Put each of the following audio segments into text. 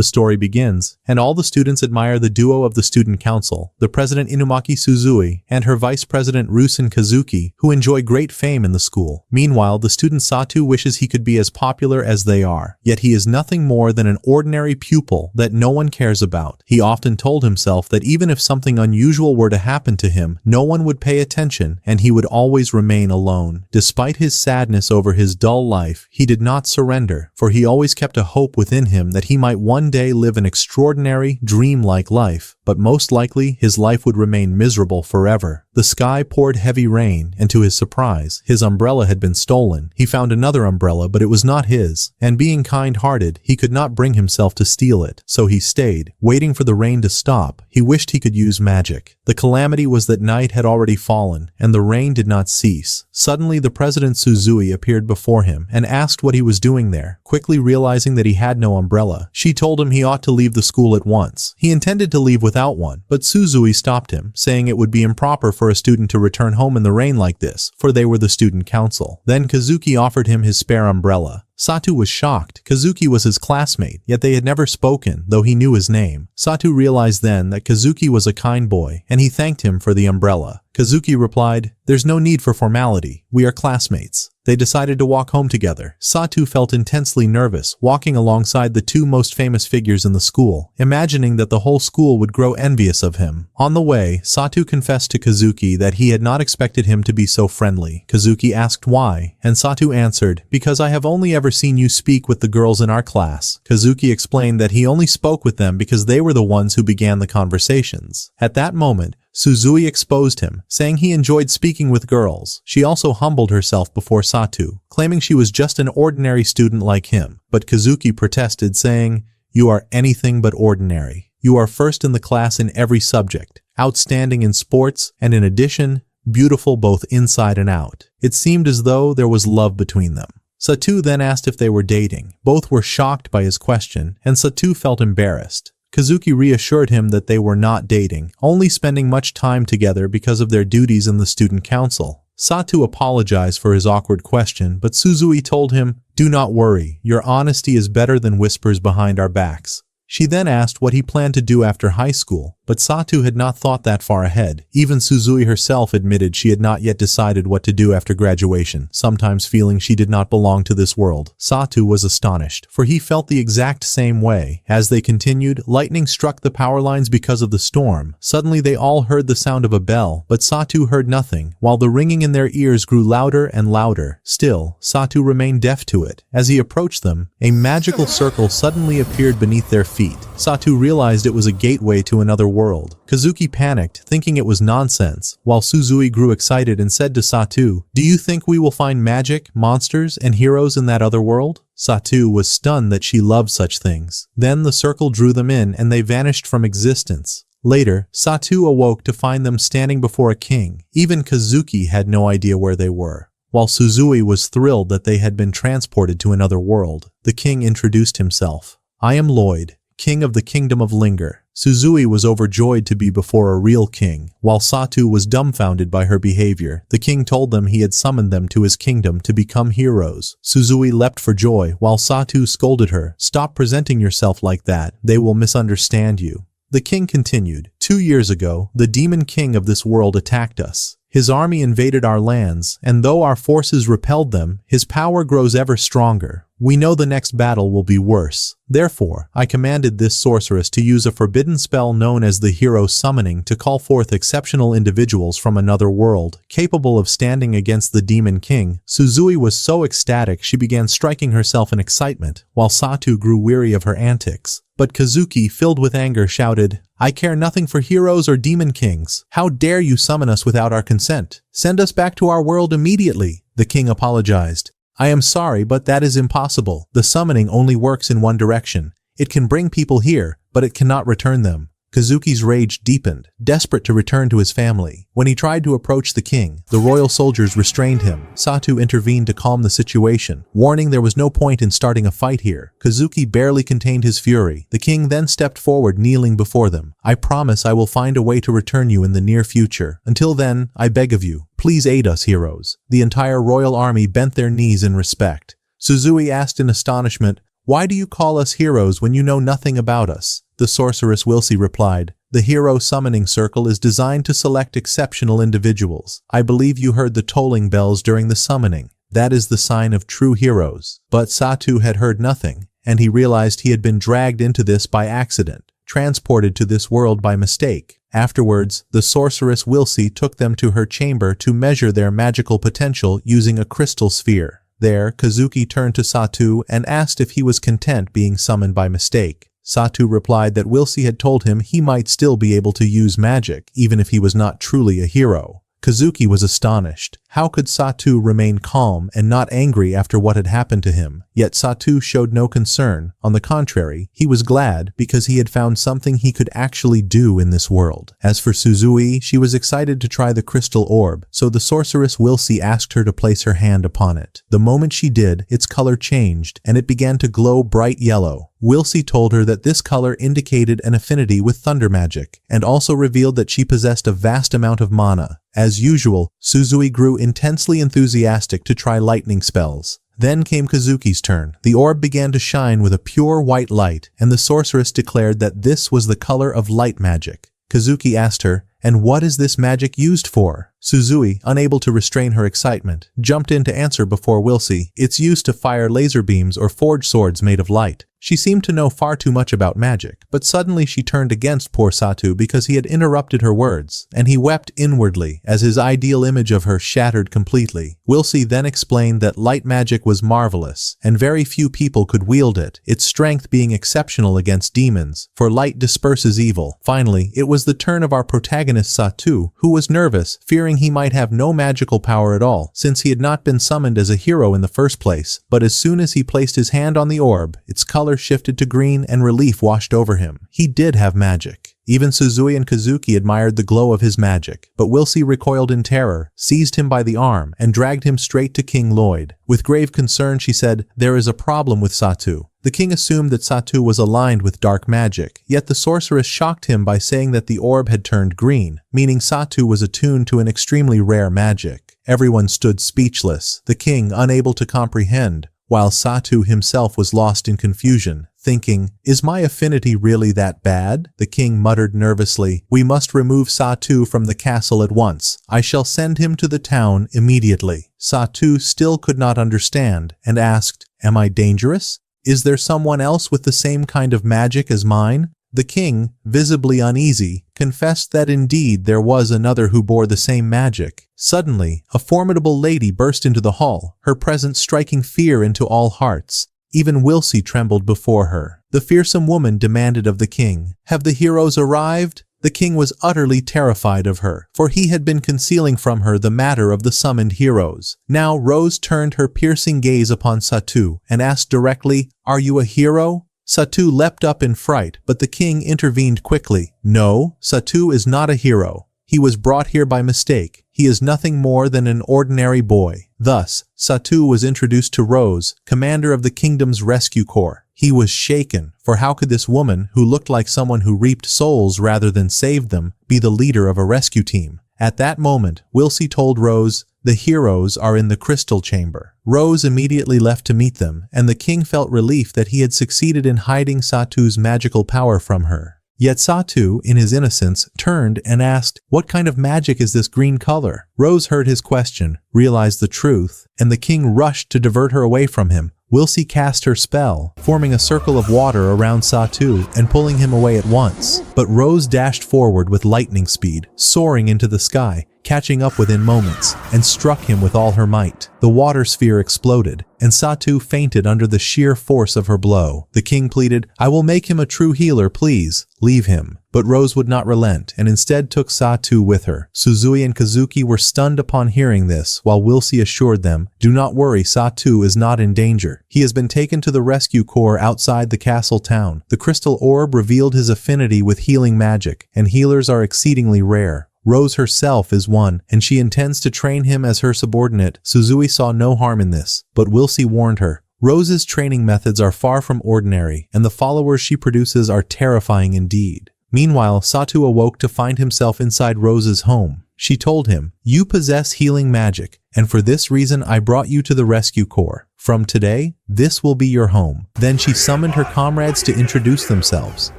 The story begins, and all the students admire the duo of the student council, the president Inumaki Suzui and her vice president Rusen Kazuki, who enjoy great fame in the school. Meanwhile, the student Satu wishes he could be as popular as they are, yet he is nothing more than an ordinary pupil that no one cares about. He often told himself that even if something unusual were to happen to him, no one would pay attention and he would always remain alone. Despite his sadness over his dull life, he did not surrender, for he always kept a hope within him that he might one day live an extraordinary, dream-like life, but most likely his life would remain miserable forever. The sky poured heavy rain, and to his surprise, his umbrella had been stolen. He found another umbrella, but it was not his, and being kind-hearted, he could not bring himself to steal it, so he stayed, waiting for the rain to stop. He wished he could use magic. The calamity was that night had already fallen, and the rain did not cease. Suddenly, the President Suzui appeared before him and asked what he was doing there. Quickly realizing that he had no umbrella, she told him he ought to leave the school at once. He intended to leave without one, but Suzui stopped him, saying it would be improper for a student to return home in the rain like this, for they were the student council. Then Kazuki offered him his spare umbrella. Satu was shocked. Kazuki was his classmate, yet they had never spoken, though he knew his name. Satu realized then that Kazuki was a kind boy, and he thanked him for the umbrella. Kazuki replied, "There's no need for formality. We are classmates." They decided to walk home together. Satu felt intensely nervous, walking alongside the two most famous figures in the school, imagining that the whole school would grow envious of him. On the way, Satu confessed to Kazuki that he had not expected him to be so friendly. Kazuki asked why, and Satu answered, "Because I have only ever seen you speak with the girls in our class." Kazuki explained that he only spoke with them because they were the ones who began the conversations. At that moment, Suzui exposed him, saying he enjoyed speaking with girls. She also humbled herself before Satu, claiming she was just an ordinary student like him. But Kazuki protested, saying, "You are anything but ordinary. You are first in the class in every subject, outstanding in sports, and in addition, beautiful both inside and out." It seemed as though there was love between them. Satu then asked if they were dating. Both were shocked by his question, and Satu felt embarrassed. Kazuki reassured him that they were not dating, only spending much time together because of their duties in the student council. Satu apologized for his awkward question, but Suzui told him, "Do not worry, your honesty is better than whispers behind our backs." She then asked what he planned to do after high school, but Satu had not thought that far ahead. Even Suzui herself admitted she had not yet decided what to do after graduation, sometimes feeling she did not belong to this world. Satu was astonished, for he felt the exact same way. As they continued, lightning struck the power lines because of the storm. Suddenly they all heard the sound of a bell, but Satu heard nothing, while the ringing in their ears grew louder and louder. Still, Satu remained deaf to it. As he approached them, a magical circle suddenly appeared beneath their feet. Satu realized it was a gateway to another world. Kazuki panicked, thinking it was nonsense, while Suzui grew excited and said to Satu, "Do you think we will find magic, monsters, and heroes in that other world?" Satu was stunned that she loved such things. Then the circle drew them in and they vanished from existence. Later, Satu awoke to find them standing before a king. Even Kazuki had no idea where they were. While Suzui was thrilled that they had been transported to another world, the king introduced himself. "I am Lloyd, king of the kingdom of Linger." Suzui was overjoyed to be before a real king, while Satu was dumbfounded by her behavior. The king told them he had summoned them to his kingdom to become heroes. Suzui leapt for joy, while Satu scolded her, "Stop presenting yourself like that, they will misunderstand you." The king continued, 2 years ago, the demon king of this world attacked us. His army invaded our lands, and though our forces repelled them, his power grows ever stronger. We know the next battle will be worse. Therefore, I commanded this sorceress to use a forbidden spell known as the Hero Summoning to call forth exceptional individuals from another world, capable of standing against the Demon King. Suzui was so ecstatic she began striking herself in excitement, while Satu grew weary of her antics. But Kazuki, filled with anger, shouted, "I care nothing for heroes or demon kings. How dare you summon us without our consent? Send us back to our world immediately." The king apologized. "I am sorry, but that is impossible. The summoning only works in one direction. It can bring people here, but it cannot return them." Kazuki's rage deepened, desperate to return to his family. When he tried to approach the king, the royal soldiers restrained him. Satu intervened to calm the situation, warning there was no point in starting a fight here. Kazuki barely contained his fury. The king then stepped forward, kneeling before them. "I promise I will find a way to return you in the near future. Until then, I beg of you, please aid us, heroes." The entire royal army bent their knees in respect. Suzui asked in astonishment, Why do you call us heroes when you know nothing about us? The sorceress Wilsey replied. The hero summoning circle is designed to select exceptional individuals. I believe you heard the tolling bells during the summoning. That is the sign of true heroes. But Satu had heard nothing, and he realized he had been dragged into this by accident, transported to this world by mistake. Afterwards, the sorceress Wilsey took them to her chamber to measure their magical potential using a crystal sphere. There, Kazuki turned to Satu and asked if he was content being summoned by mistake. Satu replied that Wilsey had told him he might still be able to use magic, even if he was not truly a hero. Kazuki was astonished. How could Satu remain calm and not angry after what had happened to him? Yet Satu showed no concern. On the contrary, he was glad because he had found something he could actually do in this world. As for Suzui, she was excited to try the crystal orb, so the sorceress Wilsey asked her to place her hand upon it. The moment she did, its color changed, and it began to glow bright yellow. Wilsey told her that this color indicated an affinity with thunder magic, and also revealed that she possessed a vast amount of mana. As usual, Suzui grew intensely enthusiastic to try lightning spells. Then came Kazuki's turn. The orb began to shine with a pure white light, and the sorceress declared that this was the color of light magic. Kazuki asked her, "And what is this magic used for?" Suzui, unable to restrain her excitement, jumped in to answer before Wilsey. "It's used to fire laser beams or forge swords made of light." She seemed to know far too much about magic, but suddenly she turned against poor Satu because he had interrupted her words, and he wept inwardly as his ideal image of her shattered completely. Wilsey then explained that light magic was marvelous, and very few people could wield it, its strength being exceptional against demons, for light disperses evil. Finally, it was the turn of our protagonist Satu, who was nervous, fearing he might have no magical power at all, since he had not been summoned as a hero in the first place. But as soon as he placed his hand on the orb, its color shifted to green and relief washed over him. He did have magic. Even Suzui and Kazuki admired the glow of his magic, but Wilsey recoiled in terror, seized him by the arm, and dragged him straight to King Lloyd. With grave concern she said, "There is a problem with Satu." The king assumed that Satu was aligned with dark magic, yet the sorceress shocked him by saying that the orb had turned green, meaning Satu was attuned to an extremely rare magic. Everyone stood speechless, the king unable to comprehend, while Satu himself was lost in confusion, thinking, "Is my affinity really that bad?" The king muttered nervously, "We must remove Satu from the castle at once. I shall send him to the town immediately." Satu still could not understand, and asked, "Am I dangerous? Is there someone else with the same kind of magic as mine?" The king, visibly uneasy, confessed that indeed there was another who bore the same magic. Suddenly, a formidable lady burst into the hall, her presence striking fear into all hearts. Even Wilsey trembled before her. The fearsome woman demanded of the king, "Have the heroes arrived?" The king was utterly terrified of her, for he had been concealing from her the matter of the summoned heroes. Now Rose turned her piercing gaze upon Satu and asked directly, "Are you a hero?" Satu leapt up in fright, but the king intervened quickly. "No, Satu is not a hero. He was brought here by mistake. He is nothing more than an ordinary boy." Thus, Satu was introduced to Rose, commander of the kingdom's rescue corps. He was shaken, for how could this woman, who looked like someone who reaped souls rather than saved them, be the leader of a rescue team? At that moment, Wilsey told Rose, "The heroes are in the crystal chamber." Rose immediately left to meet them, and the king felt relief that he had succeeded in hiding Satu's magical power from her. Yet Satu, in his innocence, turned and asked, "What kind of magic is this green color?" Rose heard his question, realized the truth, and the king rushed to divert her away from him. Wilsey cast her spell, forming a circle of water around Satu and pulling him away at once. But Rose dashed forward with lightning speed, soaring into the sky, catching up within moments, and struck him with all her might. The water sphere exploded, and Satu fainted under the sheer force of her blow. The king pleaded, "I will make him a true healer, please. Leave him." But Rose would not relent, and instead took Satu with her. Suzui and Kazuki were stunned upon hearing this, while Wilsey assured them, "Do not worry, Satu is not in danger. He has been taken to the rescue corps outside the castle town. The crystal orb revealed his affinity with healing magic, and healers are exceedingly rare. Rose herself is one, and she intends to train him as her subordinate." Suzui saw no harm in this, but Wilsey warned her, "Rose's training methods are far from ordinary, and the followers she produces are terrifying indeed." Meanwhile, Satu awoke to find himself inside Rose's home. She told him, "You possess healing magic, and for this reason I brought you to the rescue corps. From today, this will be your home." Then she summoned her comrades to introduce themselves.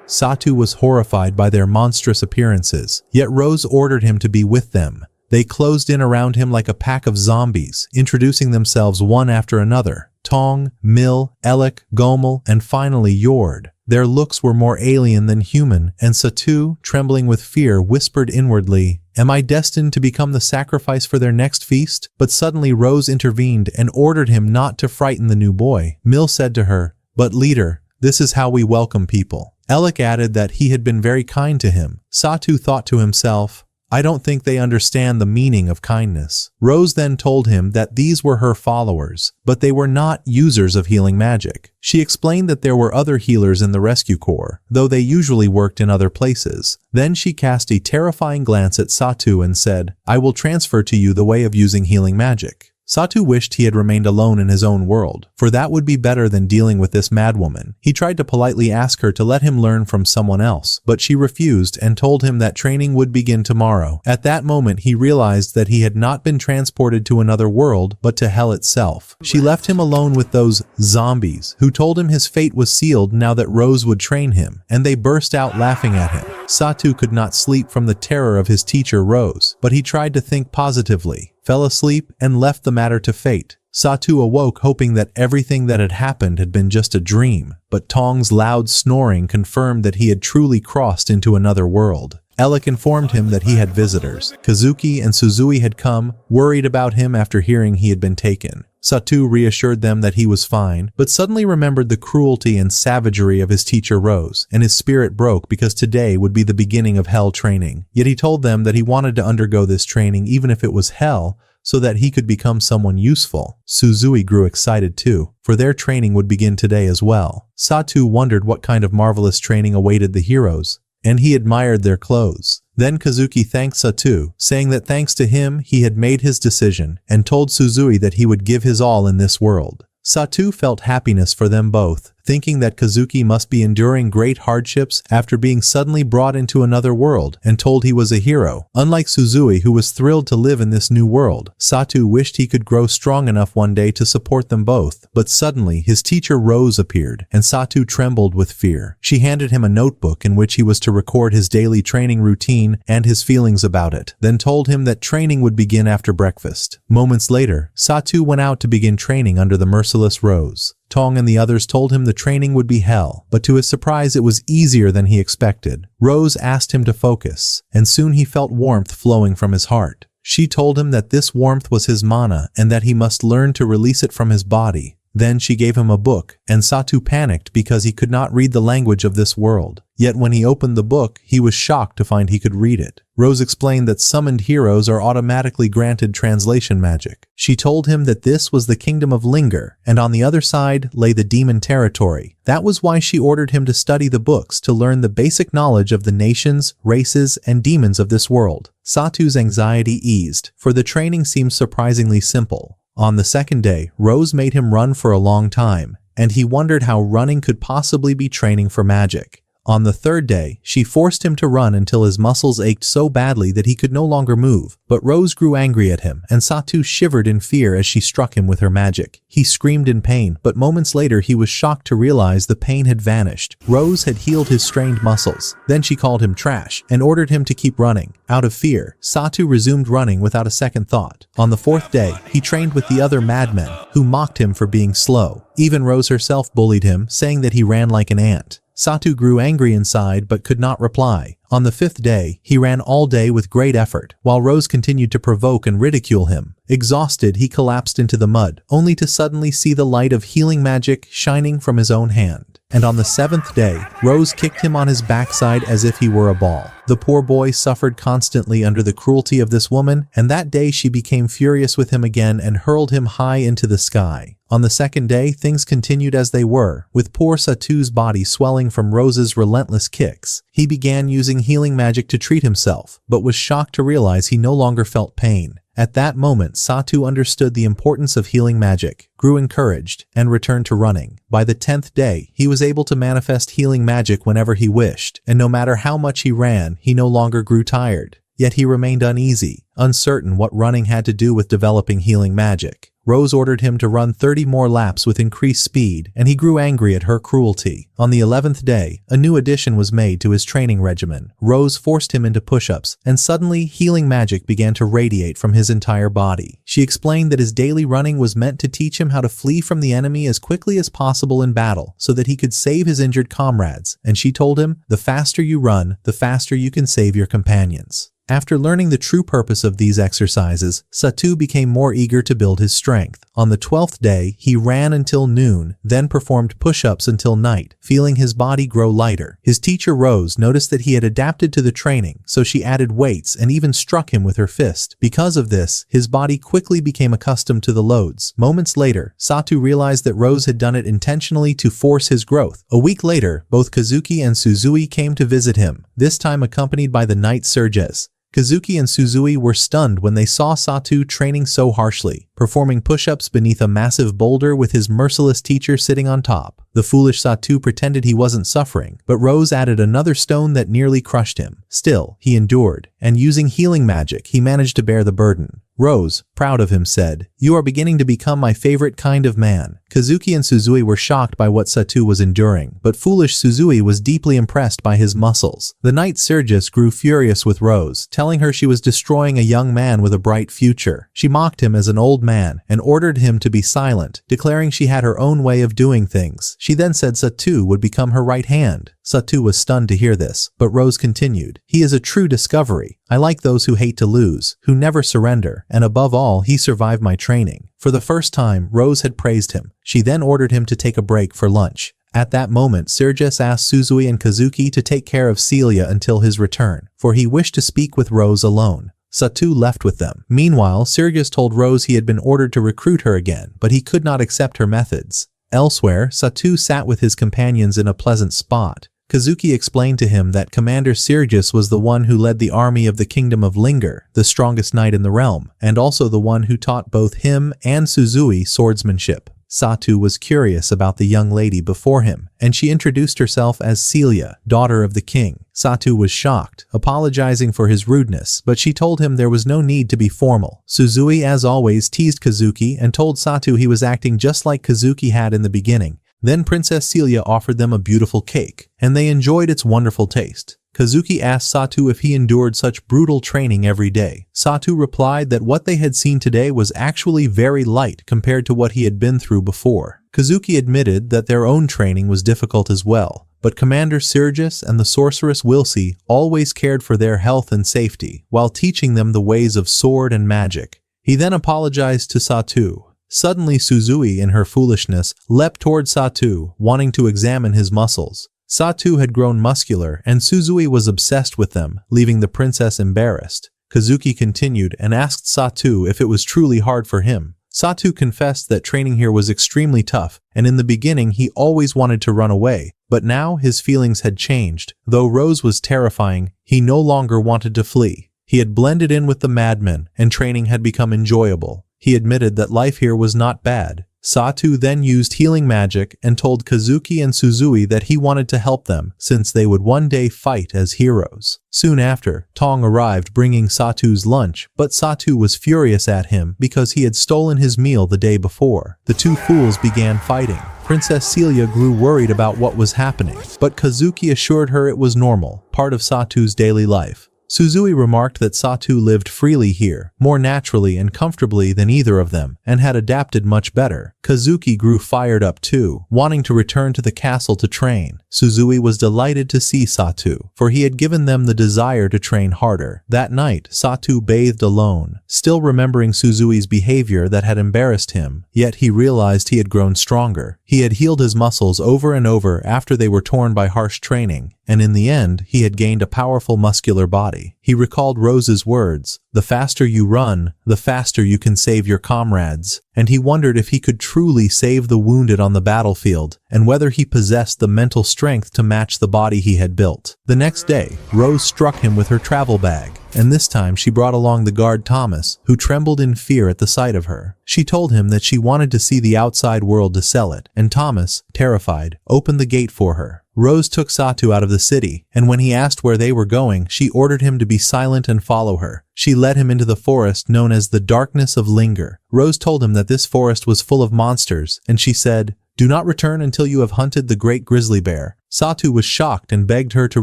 Satu was horrified by their monstrous appearances, yet Rose ordered him to be with them. They closed in around him like a pack of zombies, introducing themselves one after another: Tong, Mil, Elec, Gomel, and finally Yord. Their looks were more alien than human, and Satu, trembling with fear, whispered inwardly, "Am I destined to become the sacrifice for their next feast?" But suddenly Rose intervened and ordered him not to frighten the new boy. Mil said to her, "But leader, this is how we welcome people." Elec added that he had been very kind to him. Satu thought to himself, "I don't think they understand the meaning of kindness." Rose then told him that these were her followers, but they were not users of healing magic. She explained that there were other healers in the rescue corps, though they usually worked in other places. Then she cast a terrifying glance at Satu and said, "I will transfer to you the way of using healing magic." Satu wished he had remained alone in his own world, for that would be better than dealing with this madwoman. He tried to politely ask her to let him learn from someone else, but she refused and told him that training would begin tomorrow. At that moment, he realized that he had not been transported to another world, but to hell itself. She left him alone with those zombies, who told him his fate was sealed now that Rose would train him, and they burst out laughing at him. Satu could not sleep from the terror of his teacher Rose, but he tried to think positively, fell asleep, and left the matter to fate. Satu awoke hoping that everything that had happened had been just a dream, but Tong's loud snoring confirmed that he had truly crossed into another world. Elec informed him that he had visitors. Kazuki and Suzui had come, worried about him after hearing he had been taken. Satu reassured them that he was fine, but suddenly remembered the cruelty and savagery of his teacher Rose, and his spirit broke because today would be the beginning of hell training. Yet he told them that he wanted to undergo this training even if it was hell, so that he could become someone useful. Suzui grew excited too, for their training would begin today as well. Satu wondered what kind of marvelous training awaited the heroes, and he admired their clothes. Then Kazuki thanked Satu, saying that thanks to him he had made his decision, and told Suzui that he would give his all in this world. Satu felt happiness for them both, thinking that Kazuki must be enduring great hardships after being suddenly brought into another world and told he was a hero. Unlike Suzui, who was thrilled to live in this new world, Satu wished he could grow strong enough one day to support them both. But suddenly, his teacher Rose appeared, and Satu trembled with fear. She handed him a notebook in which he was to record his daily training routine and his feelings about it, then told him that training would begin after breakfast. Moments later, Satu went out to begin training under the merciless Rose. Tong and the others told him the training would be hell, but to his surprise it was easier than he expected. Rose asked him to focus, and soon he felt warmth flowing from his heart. She told him that this warmth was his mana and that he must learn to release it from his body. Then she gave him a book, and Satu panicked because he could not read the language of this world. Yet when he opened the book, he was shocked to find he could read it. Rose explained that summoned heroes are automatically granted translation magic. She told him that this was the kingdom of Linger, and on the other side lay the demon territory. That was why she ordered him to study the books to learn the basic knowledge of the nations, races, and demons of this world. Satu's anxiety eased, for the training seemed surprisingly simple. On the second day, Rose made him run for a long time, and he wondered how running could possibly be training for magic. On the third day, she forced him to run until his muscles ached so badly that he could no longer move. But Rose grew angry at him, and Satu shivered in fear as she struck him with her magic. He screamed in pain, but moments later he was shocked to realize the pain had vanished. Rose had healed his strained muscles. Then she called him trash and ordered him to keep running. Out of fear, Satu resumed running without a second thought. On the fourth day, he trained with the other madmen, who mocked him for being slow. Even Rose herself bullied him, saying that he ran like an ant. Satu grew angry inside but could not reply. On the fifth day, he ran all day with great effort, while Rose continued to provoke and ridicule him. Exhausted, he collapsed into the mud, only to suddenly see the light of healing magic shining from his own hand. And on the seventh day, Rose kicked him on his backside as if he were a ball. The poor boy suffered constantly under the cruelty of this woman, and that day she became furious with him again and hurled him high into the sky. On the second day, things continued as they were, with poor Satu's body swelling from Rose's relentless kicks. He began using healing magic to treat himself, but was shocked to realize he no longer felt pain. At that moment, Satu understood the importance of healing magic, grew encouraged, and returned to running. By the 10th day, he was able to manifest healing magic whenever he wished, and no matter how much he ran, he no longer grew tired. yet he remained uneasy, uncertain what running had to do with developing healing magic. Rose ordered him to run 30 more laps with increased speed, and he grew angry at her cruelty. On the 11th day, a new addition was made to his training regimen. Rose forced him into push-ups, and suddenly healing magic began to radiate from his entire body. She explained that his daily running was meant to teach him how to flee from the enemy as quickly as possible in battle, so that he could save his injured comrades, and she told him, "The faster you run, the faster you can save your companions." After learning the true purpose of these exercises, Satu became more eager to build his strength. On the 12th day, he ran until noon, then performed push-ups until night, feeling his body grow lighter. His teacher Rose noticed that he had adapted to the training, so she added weights and even struck him with her fist. Because of this, his body quickly became accustomed to the loads. Moments later, Satu realized that Rose had done it intentionally to force his growth. A week later, both Kazuki and Suzui came to visit him, this time accompanied by the knight Serges. Kazuki and Suzui were stunned when they saw Satu training so harshly, performing push-ups beneath a massive boulder with his merciless teacher sitting on top. The foolish Satu pretended he wasn't suffering, but Rose added another stone that nearly crushed him. Still, he endured, and using healing magic, he managed to bear the burden. Rose, proud of him, said, "You are beginning to become my favorite kind of man." Kazuki and Suzui were shocked by what Satu was enduring, but foolish Suzui was deeply impressed by his muscles. The knight Serges grew furious with Rose, telling her she was destroying a young man with a bright future. She mocked him as an old man and ordered him to be silent, declaring she had her own way of doing things. She then said Satu would become her right hand. Satu was stunned to hear this, but Rose continued, "He is a true discovery. I like those who hate to lose, who never surrender, and above all, he survived my training." For the first time, Rose had praised him. She then ordered him to take a break for lunch. At that moment, Serges asked Suzui and Kazuki to take care of Celia until his return, for he wished to speak with Rose alone. Satu left with them. Meanwhile, Serges told Rose he had been ordered to recruit her again, but he could not accept her methods. Elsewhere, Satu sat with his companions in a pleasant spot. Kazuki explained to him that Commander Serges was the one who led the army of the Kingdom of Linger, the strongest knight in the realm, and also the one who taught both him and Suzui swordsmanship. Satu was curious about the young lady before him, and she introduced herself as Celia, daughter of the king. Satu was shocked, apologizing for his rudeness, but she told him there was no need to be formal. Suzui, as always, teased Kazuki and told Satu he was acting just like Kazuki had in the beginning. Then Princess Celia offered them a beautiful cake, and they enjoyed its wonderful taste. Kazuki asked Satu if he endured such brutal training every day. Satu replied that what they had seen today was actually very light compared to what he had been through before. Kazuki admitted that their own training was difficult as well, but Commander Serges and the sorceress Wilsey always cared for their health and safety, while teaching them the ways of sword and magic. He then apologized to Satu. Suddenly Suzui, in her foolishness, leapt toward Satu, wanting to examine his muscles. Satu had grown muscular, and Suzui was obsessed with them, leaving the princess embarrassed. Kazuki continued and asked Satu if it was truly hard for him. Satu confessed that training here was extremely tough, and in the beginning he always wanted to run away, but now his feelings had changed. Though Rose was terrifying, he no longer wanted to flee. He had blended in with the madmen, and training had become enjoyable. He admitted that life here was not bad. Satu then used healing magic and told Kazuki and Suzui that he wanted to help them since they would one day fight as heroes. Soon after, Tong arrived bringing Satu's lunch, but Satu was furious at him because he had stolen his meal the day before. The two fools began fighting. Princess Celia grew worried about what was happening, but Kazuki assured her it was normal, part of Satu's daily life. Suzui remarked that Satu lived freely here, more naturally and comfortably than either of them, and had adapted much better. Kazuki grew fired up too, wanting to return to the castle to train. Suzui was delighted to see Satu, for he had given them the desire to train harder. That night, Satu bathed alone, still remembering Suzui's behavior that had embarrassed him, yet he realized he had grown stronger. He had healed his muscles over and over after they were torn by harsh training, and in the end, he had gained a powerful muscular body. He recalled Rose's words, "The faster you run, the faster you can save your comrades," and he wondered if he could truly save the wounded on the battlefield, and whether he possessed the mental strength to match the body he had built. The next day, Rose struck him with her travel bag, and this time she brought along the guard Thomas, who trembled in fear at the sight of her. She told him that she wanted to see the outside world to sell it, and Thomas, terrified, opened the gate for her. Rose took Satu out of the city, and when he asked where they were going, she ordered him to be silent and follow her. She led him into the forest known as the Darkness of Linger. Rose told him that this forest was full of monsters, and she said, "Do not return until you have hunted the great grizzly bear." Satu was shocked and begged her to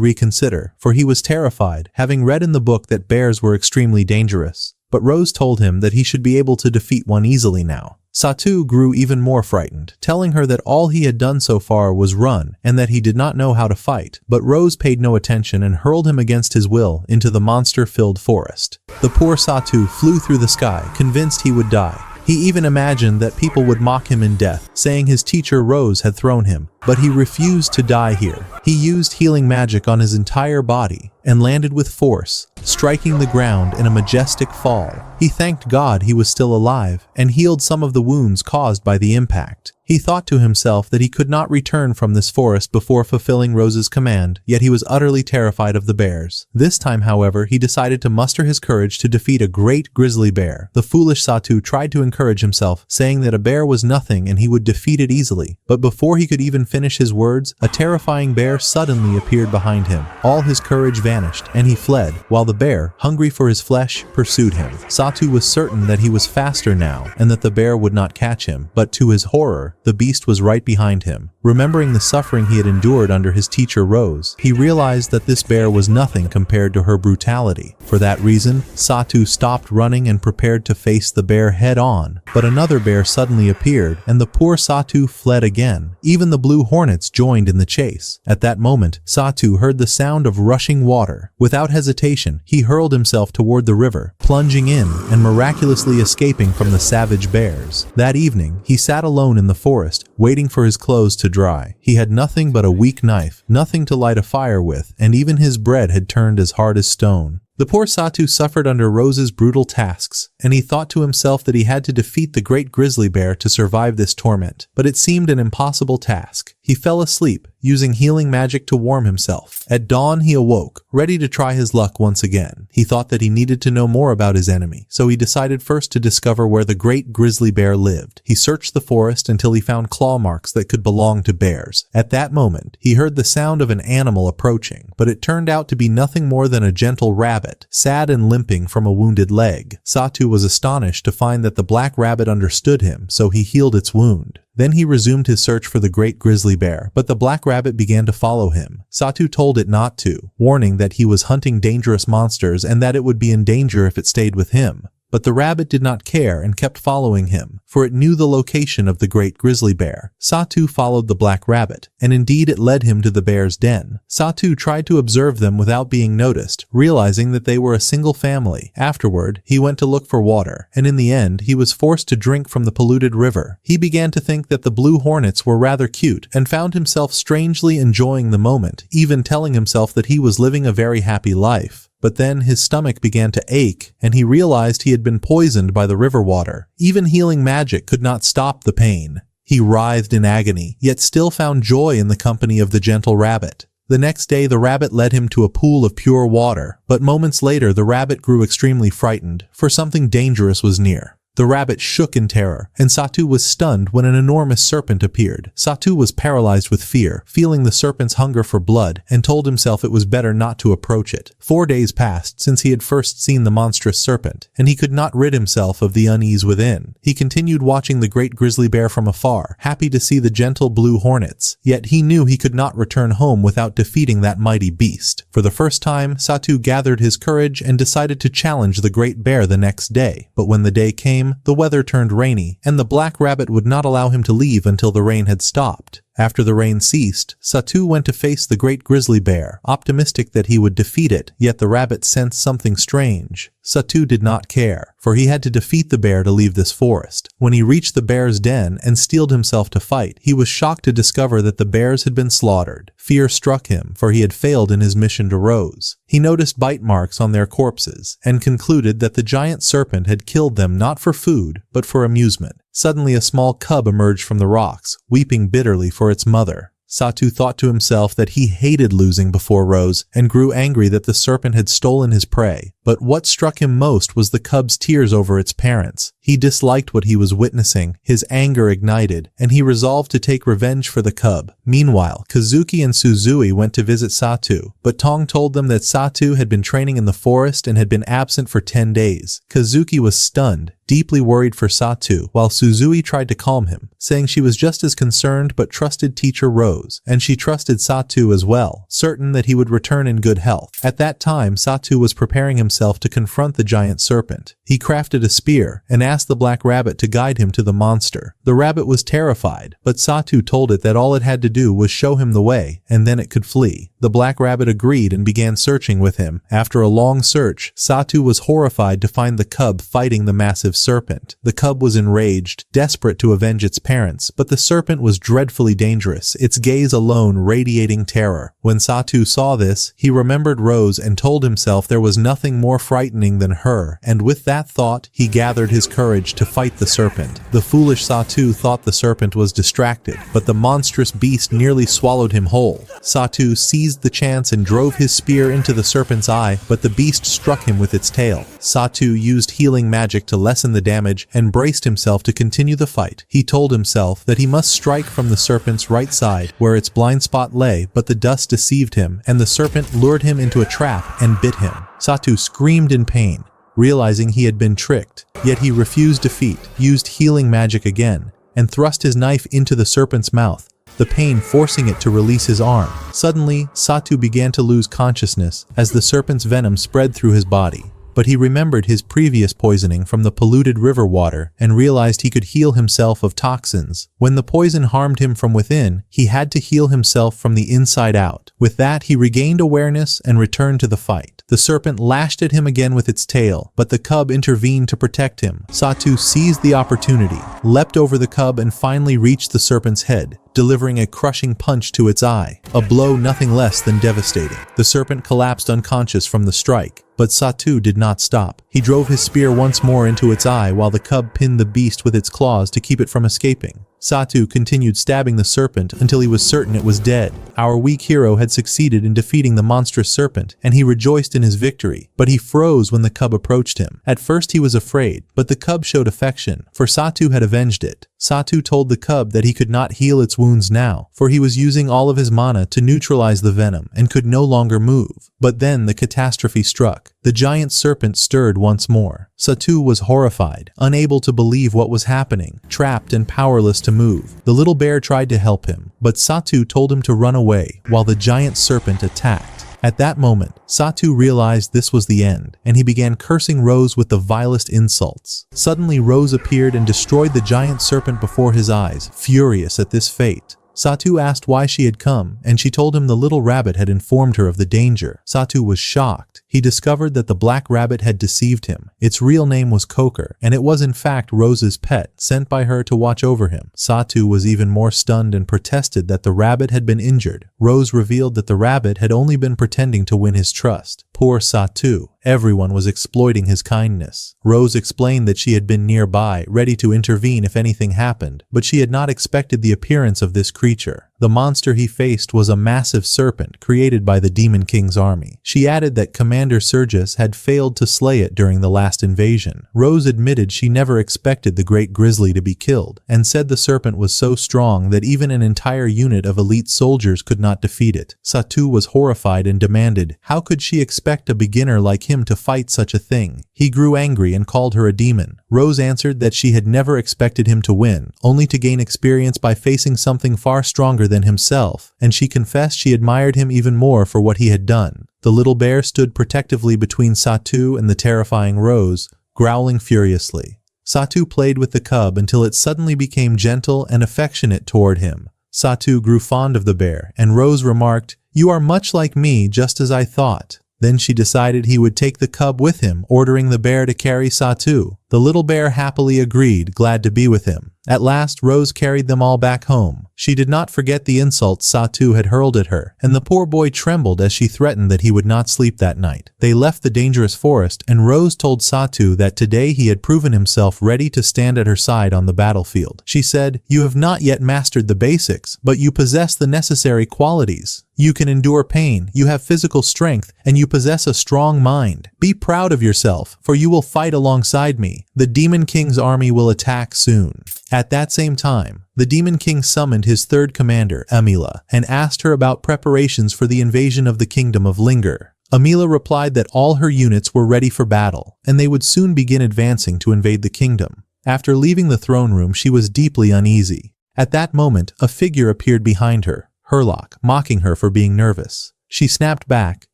reconsider, for he was terrified, having read in the book that bears were extremely dangerous. But Rose told him that he should be able to defeat one easily now. Satu grew even more frightened, telling her that all he had done so far was run and that he did not know how to fight. But Rose paid no attention and hurled him against his will into the monster-filled forest. The poor Satu flew through the sky, convinced he would die. He even imagined that people would mock him in death, saying his teacher Rose had thrown him. But he refused to die here. He used healing magic on his entire body and landed with force, striking the ground in a majestic fall. He thanked God he was still alive and healed some of the wounds caused by the impact. He thought to himself that he could not return from this forest before fulfilling Rose's command, yet he was utterly terrified of the bears. This time, however, he decided to muster his courage to defeat a great grizzly bear. The foolish Satu tried to encourage himself, saying that a bear was nothing and he would defeat it easily. But before he could even finish his words, a terrifying bear suddenly appeared behind him. All his courage vanished, and he fled, while the bear, hungry for his flesh, pursued him. Satu was certain that he was faster now, and that the bear would not catch him, but to his horror, the beast was right behind him. Remembering the suffering he had endured under his teacher Rose, he realized that this bear was nothing compared to her brutality. For that reason, Satu stopped running and prepared to face the bear head-on. But another bear suddenly appeared, and the poor Satu fled again. Even the blue hornets joined in the chase. At that moment, Satu heard the sound of rushing water. Without hesitation, he hurled himself toward the river, plunging in and miraculously escaping from the savage bears. That evening, he sat alone in the forest, waiting for his clothes to dry. He had nothing but a weak knife, nothing to light a fire with, and even his bread had turned as hard as stone. The poor Satu suffered under Rose's brutal tasks, and he thought to himself that he had to defeat the great grizzly bear to survive this torment. But it seemed an impossible task. He fell asleep, using healing magic to warm himself. At dawn, he awoke, ready to try his luck once again. He thought that he needed to know more about his enemy, so he decided first to discover where the great grizzly bear lived. He searched the forest until he found claw marks that could belong to bears. At that moment, he heard the sound of an animal approaching, but it turned out to be nothing more than a gentle rabbit, sad and limping from a wounded leg. Satu was astonished to find that the black rabbit understood him, so he healed its wound. Then he resumed his search for the great grizzly bear, but the black rabbit began to follow him. Satu told it not to, warning that he was hunting dangerous monsters and that it would be in danger if it stayed with him. But the rabbit did not care and kept following him, for it knew the location of the great grizzly bear. Satu followed the black rabbit, and indeed it led him to the bear's den. Satu tried to observe them without being noticed, realizing that they were a single family. Afterward, he went to look for water, and in the end, he was forced to drink from the polluted river. He began to think that the blue hornets were rather cute, and found himself strangely enjoying the moment, even telling himself that he was living a very happy life. But then his stomach began to ache, and he realized he had been poisoned by the river water. Even healing magic could not stop the pain. He writhed in agony, yet still found joy in the company of the gentle rabbit. The next day the rabbit led him to a pool of pure water, but moments later the rabbit grew extremely frightened, for something dangerous was near. The rabbit shook in terror, and Satu was stunned when an enormous serpent appeared. Satu was paralyzed with fear, feeling the serpent's hunger for blood, and told himself it was better not to approach it. 4 days passed since he had first seen the monstrous serpent, and he could not rid himself of the unease within. He continued watching the great grizzly bear from afar, happy to see the gentle blue hornets, yet he knew he could not return home without defeating that mighty beast. For the first time, Satu gathered his courage and decided to challenge the great bear the next day. But when the day came, the weather turned rainy, and the black rabbit would not allow him to leave until the rain had stopped. After the rain ceased, Satu went to face the great grizzly bear, optimistic that he would defeat it, yet the rabbit sensed something strange. Satu did not care, for he had to defeat the bear to leave this forest. When he reached the bear's den and steeled himself to fight, he was shocked to discover that the bears had been slaughtered. Fear struck him, for he had failed in his mission to Rose. He noticed bite marks on their corpses, and concluded that the giant serpent had killed them not for food, but for amusement. Suddenly a small cub emerged from the rocks, weeping bitterly for its mother. Satu thought to himself that he hated losing before Rose, and grew angry that the serpent had stolen his prey. But what struck him most was the cub's tears over its parents. He disliked what he was witnessing, his anger ignited, and he resolved to take revenge for the cub. Meanwhile, Kazuki and Suzui went to visit Satu, but Tong told them that Satu had been training in the forest and had been absent for 10 days. Kazuki was stunned, deeply worried for Satu, while Suzui tried to calm him, saying she was just as concerned but trusted teacher Rose, and she trusted Satu as well, certain that he would return in good health. At that time, Satu was preparing himself to confront the giant serpent. He crafted a spear and asked the black rabbit to guide him to the monster. The rabbit was terrified, but Satu told it that all it had to do was show him the way, and then it could flee. The black rabbit agreed and began searching with him. After a long search, Satu was horrified to find the cub fighting the massive serpent. The cub was enraged, desperate to avenge its parents, but the serpent was dreadfully dangerous, its gaze alone radiating terror. When Satu saw this, he remembered Rose and told himself there was nothing more frightening than her, and with that thought, he gathered his courage to fight the serpent. The foolish Satu thought the serpent was distracted, but the monstrous beast nearly swallowed him whole. Satu seized the chance and drove his spear into the serpent's eye, but the beast struck him with its tail. Satu used healing magic to lessen the damage and braced himself to continue the fight. He told himself that he must strike from the serpent's right side, where its blind spot lay, but the dust deceived him, and the serpent lured him into a trap and bit him. Satu screamed in pain, realizing he had been tricked. Yet he refused defeat, used healing magic again, and thrust his knife into the serpent's mouth, the pain forcing it to release his arm. Suddenly, Satu began to lose consciousness as the serpent's venom spread through his body. But he remembered his previous poisoning from the polluted river water and realized he could heal himself of toxins. When the poison harmed him from within, he had to heal himself from the inside out. With that, he regained awareness and returned to the fight. The serpent lashed at him again with its tail, but the cub intervened to protect him. Satu seized the opportunity, leapt over the cub and finally reached the serpent's head, delivering a crushing punch to its eye, a blow nothing less than devastating. The serpent collapsed unconscious from the strike, but Satu did not stop. He drove his spear once more into its eye while the cub pinned the beast with its claws to keep it from escaping. Satu continued stabbing the serpent until he was certain it was dead. Our weak hero had succeeded in defeating the monstrous serpent, and he rejoiced in his victory, but he froze when the cub approached him. At first he was afraid, but the cub showed affection, for Satu had avenged it. Satu told the cub that he could not heal its wounds now, for he was using all of his mana to neutralize the venom and could no longer move. But then the catastrophe struck. The giant serpent stirred once more. Satu was horrified, unable to believe what was happening, trapped and powerless to move. The little bear tried to help him, but Satu told him to run away, while the giant serpent attacked. At that moment, Satu realized this was the end, and he began cursing Rose with the vilest insults. Suddenly Rose appeared and destroyed the giant serpent before his eyes, furious at this fate. Satu asked why she had come, and she told him the little rabbit had informed her of the danger. Satu was shocked. He discovered that the black rabbit had deceived him. Its real name was Koker, and it was in fact Rose's pet, sent by her to watch over him. Satu was even more stunned and protested that the rabbit had been injured. Rose revealed that the rabbit had only been pretending to win his trust. Poor Satu. Everyone was exploiting his kindness. Rose explained that she had been nearby, ready to intervene if anything happened, but she had not expected the appearance of this creature. The monster he faced was a massive serpent created by the Demon King's army. She added that Commander Sergius had failed to slay it during the last invasion. Rose admitted she never expected the great grizzly to be killed, and said the serpent was so strong that even an entire unit of elite soldiers could not defeat it. Satu was horrified and demanded, how could she expect a beginner like him to fight such a thing? He grew angry and called her a demon. Rose answered that she had never expected him to win, only to gain experience by facing something far stronger than himself, and she confessed she admired him even more for what he had done. The little bear stood protectively between Satu and the terrifying Rose, growling furiously. Satu played with the cub until it suddenly became gentle and affectionate toward him. Satu grew fond of the bear, and Rose remarked, "You are much like me, just as I thought." Then she decided he would take the cub with him, ordering the bear to carry Satu. The little bear happily agreed, glad to be with him. At last, Rose carried them all back home. She did not forget the insults Satu had hurled at her, and the poor boy trembled as she threatened that he would not sleep that night. They left the dangerous forest, and Rose told Satu that today he had proven himself ready to stand at her side on the battlefield. She said, "You have not yet mastered the basics, but you possess the necessary qualities. You can endure pain, you have physical strength, and you possess a strong mind. Be proud of yourself, for you will fight alongside me. The Demon King's army will attack soon." At that same time, the Demon King summoned his third commander, Amila, and asked her about preparations for the invasion of the kingdom of Linger. Amila replied that all her units were ready for battle, and they would soon begin advancing to invade the kingdom. After leaving the throne room, she was deeply uneasy. At that moment, a figure appeared behind her, Herlock, mocking her for being nervous. She snapped back,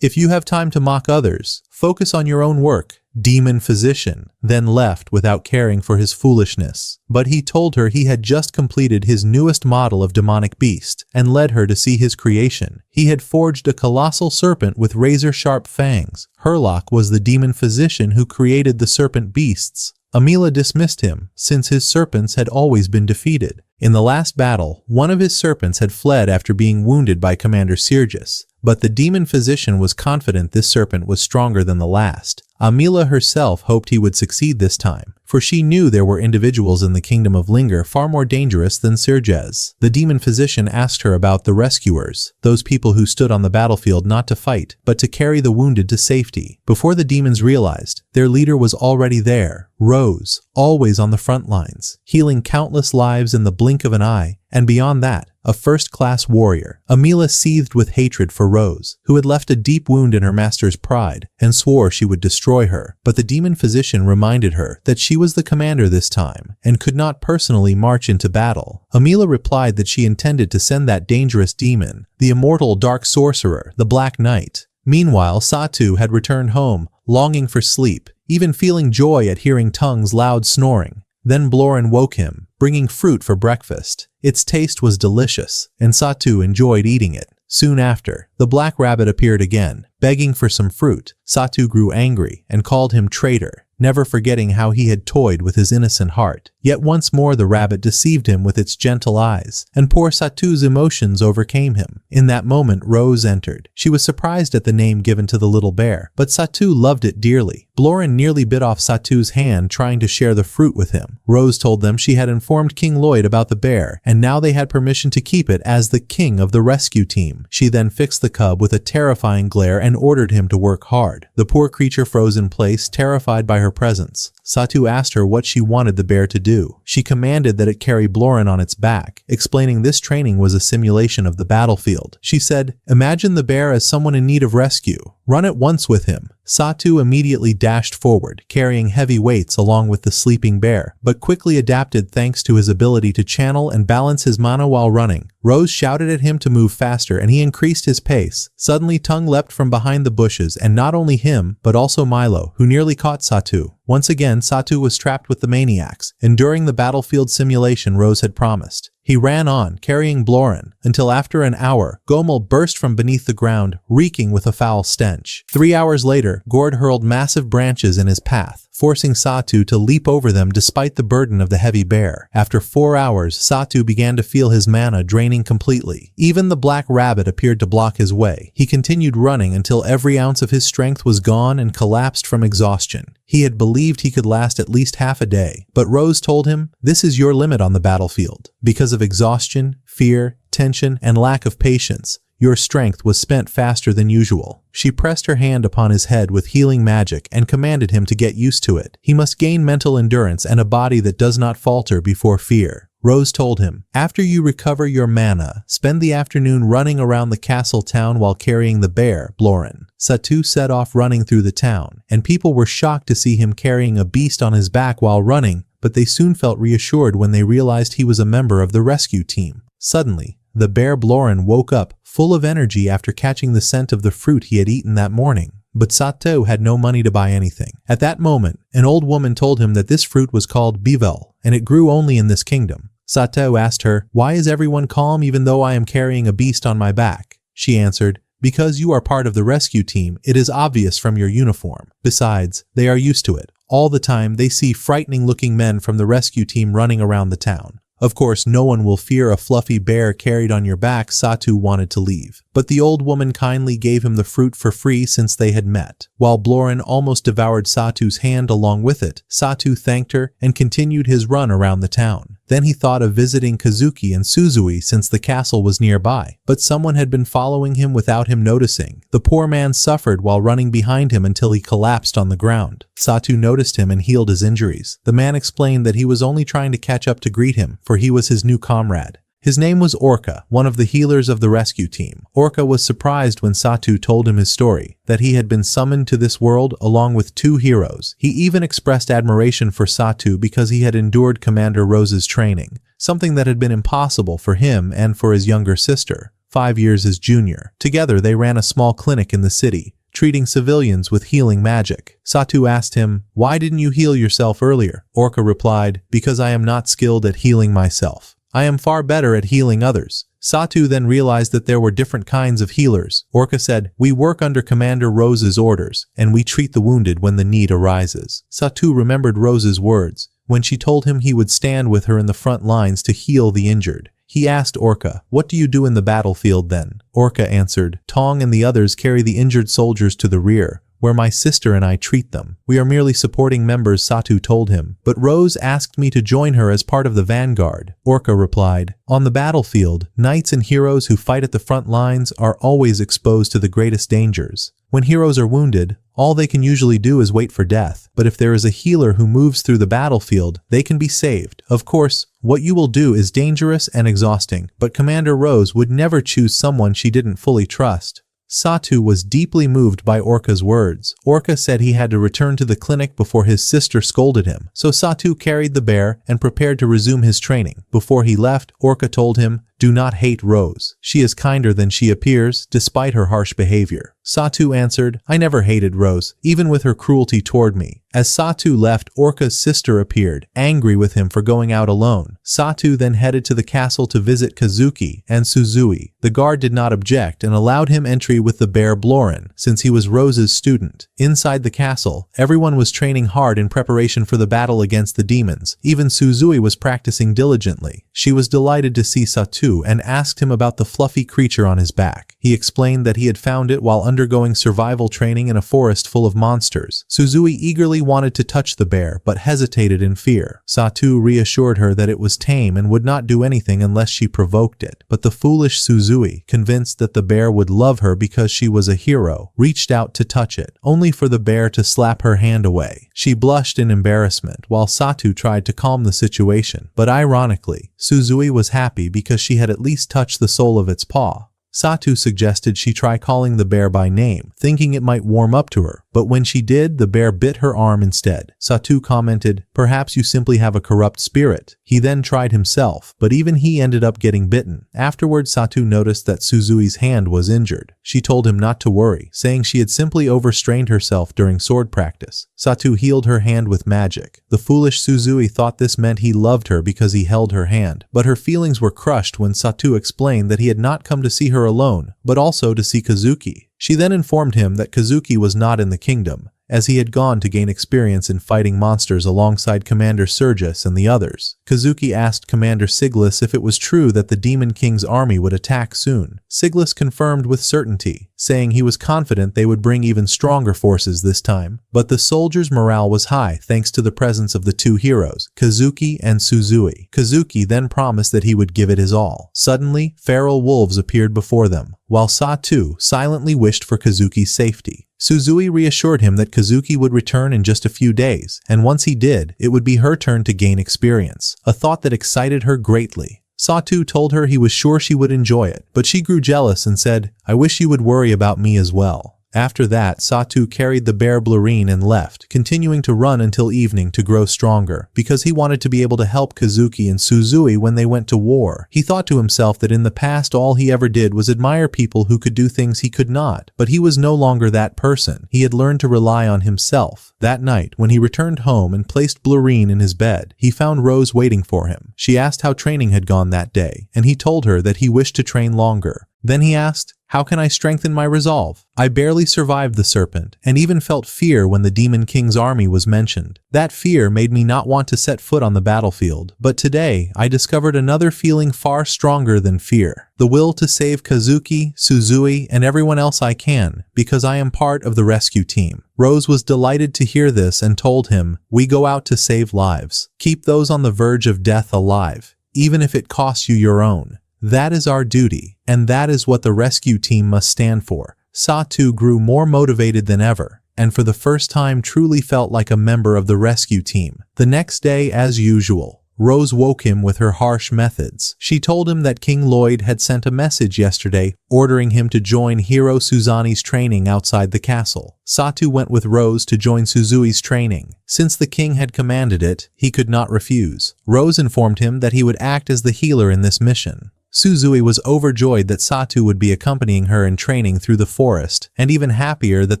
"If you have time to mock others, focus on your own work, demon physician," then left without caring for his foolishness. But he told her he had just completed his newest model of demonic beast and led her to see his creation. He had forged a colossal serpent with razor-sharp fangs. Herlock was the demon physician who created the serpent beasts. Amila dismissed him, since his serpents had always been defeated. In the last battle, one of his serpents had fled after being wounded by Commander Sirgis, but the demon physician was confident this serpent was stronger than the last. Amila herself hoped he would succeed this time, for she knew there were individuals in the kingdom of Linger far more dangerous than Sirges. The demon physician asked her about the rescuers, those people who stood on the battlefield not to fight, but to carry the wounded to safety. Before the demons realized, their leader was already there, Rose, always on the front lines, healing countless lives in the blink of an eye, and beyond that, a first-class warrior. Amila seethed with hatred for Rose, who had left a deep wound in her master's pride, and swore she would destroy her. But the demon physician reminded her that she was the commander this time, and could not personally march into battle. Amila replied that she intended to send that dangerous demon, the immortal dark sorcerer, the Black Knight. Meanwhile, Satu had returned home, longing for sleep, even feeling joy at hearing Tung's loud snoring. Then Blorin woke him, bringing fruit for breakfast. Its taste was delicious, and Satu enjoyed eating it. Soon after, the black rabbit appeared again, begging for some fruit. Satu grew angry and called him traitor, never forgetting how he had toyed with his innocent heart. Yet once more the rabbit deceived him with its gentle eyes, and poor Satu's emotions overcame him. In that moment, Rose entered. She was surprised at the name given to the little bear, but Satu loved it dearly. Blorin nearly bit off Satu's hand trying to share the fruit with him. Rose told them she had informed King Lloyd about the bear, and now they had permission to keep it as the king of the rescue team. She then fixed the cub with a terrifying glare and ordered him to work hard. The poor creature froze in place, terrified by her presence. Satu asked her what she wanted the bear to do. She commanded that it carry Blorin on its back, explaining this training was a simulation of the battlefield. She said, "Imagine the bear as someone in need of rescue. Run at once with him." Satu immediately dashed forward, carrying heavy weights along with the sleeping bear, but quickly adapted thanks to his ability to channel and balance his mana while running. Rose shouted at him to move faster, and he increased his pace. Suddenly, Tung leapt from behind the bushes, and not only him, but also Milo, who nearly caught Satu. Once again, Satu was trapped with the maniacs, enduring the battlefield simulation Rose had promised. He ran on, carrying Blorin, until after an hour, Gomel burst from beneath the ground, reeking with a foul stench. 3 hours later, Gord hurled massive branches in his path, forcing Satu to leap over them despite the burden of the heavy bear. After 4 hours, Satu began to feel his mana draining completely. Even the black rabbit appeared to block his way. He continued running until every ounce of his strength was gone and collapsed from exhaustion. He had believed he could last at least half a day, but Rose told him, "This is your limit on the battlefield. Because of exhaustion, fear, tension, and lack of patience, your strength was spent faster than usual." She pressed her hand upon his head with healing magic and commanded him to get used to it. He must gain mental endurance and a body that does not falter before fear. Rose told him, "After you recover your mana, spend the afternoon running around the castle town while carrying the bear, Blorin." Satu set off running through the town, and people were shocked to see him carrying a beast on his back while running, but they soon felt reassured when they realized he was a member of the rescue team. Suddenly, the bear Blorin woke up, full of energy after catching the scent of the fruit he had eaten that morning. But Satu had no money to buy anything. At that moment, an old woman told him that this fruit was called Bivel, and it grew only in this kingdom. Satu asked her, "Why is everyone calm even though I am carrying a beast on my back?" She answered, "Because you are part of the rescue team, it is obvious from your uniform. Besides, they are used to it. All the time they see frightening-looking men from the rescue team running around the town. Of course, no one will fear a fluffy bear carried on your back." Satu wanted to leave, but the old woman kindly gave him the fruit for free since they had met. While Blorin almost devoured Satu's hand along with it, Satu thanked her and continued his run around the town. Then he thought of visiting Kazuki and Suzui since the castle was nearby, but someone had been following him without him noticing. The poor man suffered while running behind him until he collapsed on the ground. Satu noticed him and healed his injuries. The man explained that he was only trying to catch up to greet him, for he was his new comrade. His name was Orca, one of the healers of the rescue team. Orca was surprised when Satu told him his story, that he had been summoned to this world along with 2 heroes. He even expressed admiration for Satu because he had endured Commander Rose's training, something that had been impossible for him and for his younger sister, 5 years his junior. Together they ran a small clinic in the city, treating civilians with healing magic. Satu asked him, "Why didn't you heal yourself earlier?" Orca replied, "Because I am not skilled at healing myself. I am far better at healing others." Satu then realized that there were different kinds of healers. Orca said, "We work under Commander Rose's orders, and we treat the wounded when the need arises." Satu remembered Rose's words when she told him he would stand with her in the front lines to heal the injured. He asked Orca, "What do you do in the battlefield then?" Orca answered, "Tong and the others carry the injured soldiers to the rear, where my sister and I treat them. We are merely supporting members," Satu told him. "But Rose asked me to join her as part of the vanguard." Orca replied, "On the battlefield, knights and heroes who fight at the front lines are always exposed to the greatest dangers. When heroes are wounded, all they can usually do is wait for death. But if there is a healer who moves through the battlefield, they can be saved. Of course, what you will do is dangerous and exhausting, but Commander Rose would never choose someone she didn't fully trust." Satu was deeply moved by Orca's words. Orca said he had to return to the clinic before his sister scolded him, so Satu carried the bear and prepared to resume his training. Before he left, Orca told him, "Do not hate Rose. She is kinder than she appears, despite her harsh behavior." Satu answered, "I never hated Rose, even with her cruelty toward me." As Satu left, Orca's sister appeared, angry with him for going out alone. Satu then headed to the castle to visit Kazuki and Suzui. The guard did not object and allowed him entry with the bear Blorin, since he was Rose's student. Inside the castle, everyone was training hard in preparation for the battle against the demons. Even Suzui was practicing diligently. She was delighted to see Satu and asked him about the fluffy creature on his back. He explained that he had found it while undergoing survival training in a forest full of monsters. Suzui eagerly wanted to touch the bear but hesitated in fear. Satu reassured her that it was tame and would not do anything unless she provoked it. But the foolish Suzui, convinced that the bear would love her because she was a hero, reached out to touch it, only for the bear to slap her hand away. She blushed in embarrassment while Satu tried to calm the situation. But ironically, Suzui was happy because she had at least touched the sole of its paw. Satu suggested she try calling the bear by name, thinking it might warm up to her, but when she did, the bear bit her arm instead. Satu commented, "Perhaps you simply have a corrupt spirit." He then tried himself, but even he ended up getting bitten. Afterwards, Satu noticed that Suzui's hand was injured. She told him not to worry, saying she had simply overstrained herself during sword practice. Satu healed her hand with magic. The foolish Suzui thought this meant he loved her because he held her hand, but her feelings were crushed when Satu explained that he had not come to see her alone, but also to see Kazuki. She then informed him that Kazuki was not in the kingdom, as he had gone to gain experience in fighting monsters alongside Commander Sergius and the others. Kazuki asked Commander Siglis if it was true that the Demon King's army would attack soon. Siglis confirmed with certainty, saying he was confident they would bring even stronger forces this time. But the soldiers' morale was high thanks to the presence of the 2 heroes, Kazuki and Suzui. Kazuki then promised that he would give it his all. Suddenly, feral wolves appeared before them, while Satu silently wished for Kazuki's safety. Suzui reassured him that Kazuki would return in just a few days, and once he did, it would be her turn to gain experience, a thought that excited her greatly. Satu told her he was sure she would enjoy it, but she grew jealous and said, "I wish you would worry about me as well." After that, Satu carried the bear Blurine and left, continuing to run until evening to grow stronger, because he wanted to be able to help Kazuki and Suzui when they went to war. He thought to himself that in the past all he ever did was admire people who could do things he could not, but he was no longer that person. He had learned to rely on himself. That night, when he returned home and placed Blurine in his bed, he found Rose waiting for him. She asked how training had gone that day, and he told her that he wished to train longer. Then he asked, How can I strengthen my resolve? I barely survived the serpent, and even felt fear when the Demon King's army was mentioned. That fear made me not want to set foot on the battlefield, but today I discovered another feeling far stronger than fear. The will to save Kazuki, Suzui, and everyone else I can, because I am part of the rescue team. Rose was delighted to hear this and told him, "We go out to save lives. Keep those on the verge of death alive, even if it costs you your own. That is our duty, and that is what the rescue team must stand for." Satu grew more motivated than ever, and for the first time truly felt like a member of the rescue team. The next day, as usual, Rose woke him with her harsh methods. She told him that King Lloyd had sent a message yesterday ordering him to join Hiro Suzani's training outside the castle. Satu went with Rose to join Suzui's training. Since the king had commanded it, he could not refuse. Rose informed him that he would act as the healer in this mission. Suzui was overjoyed that Satu would be accompanying her in training through the forest, and even happier that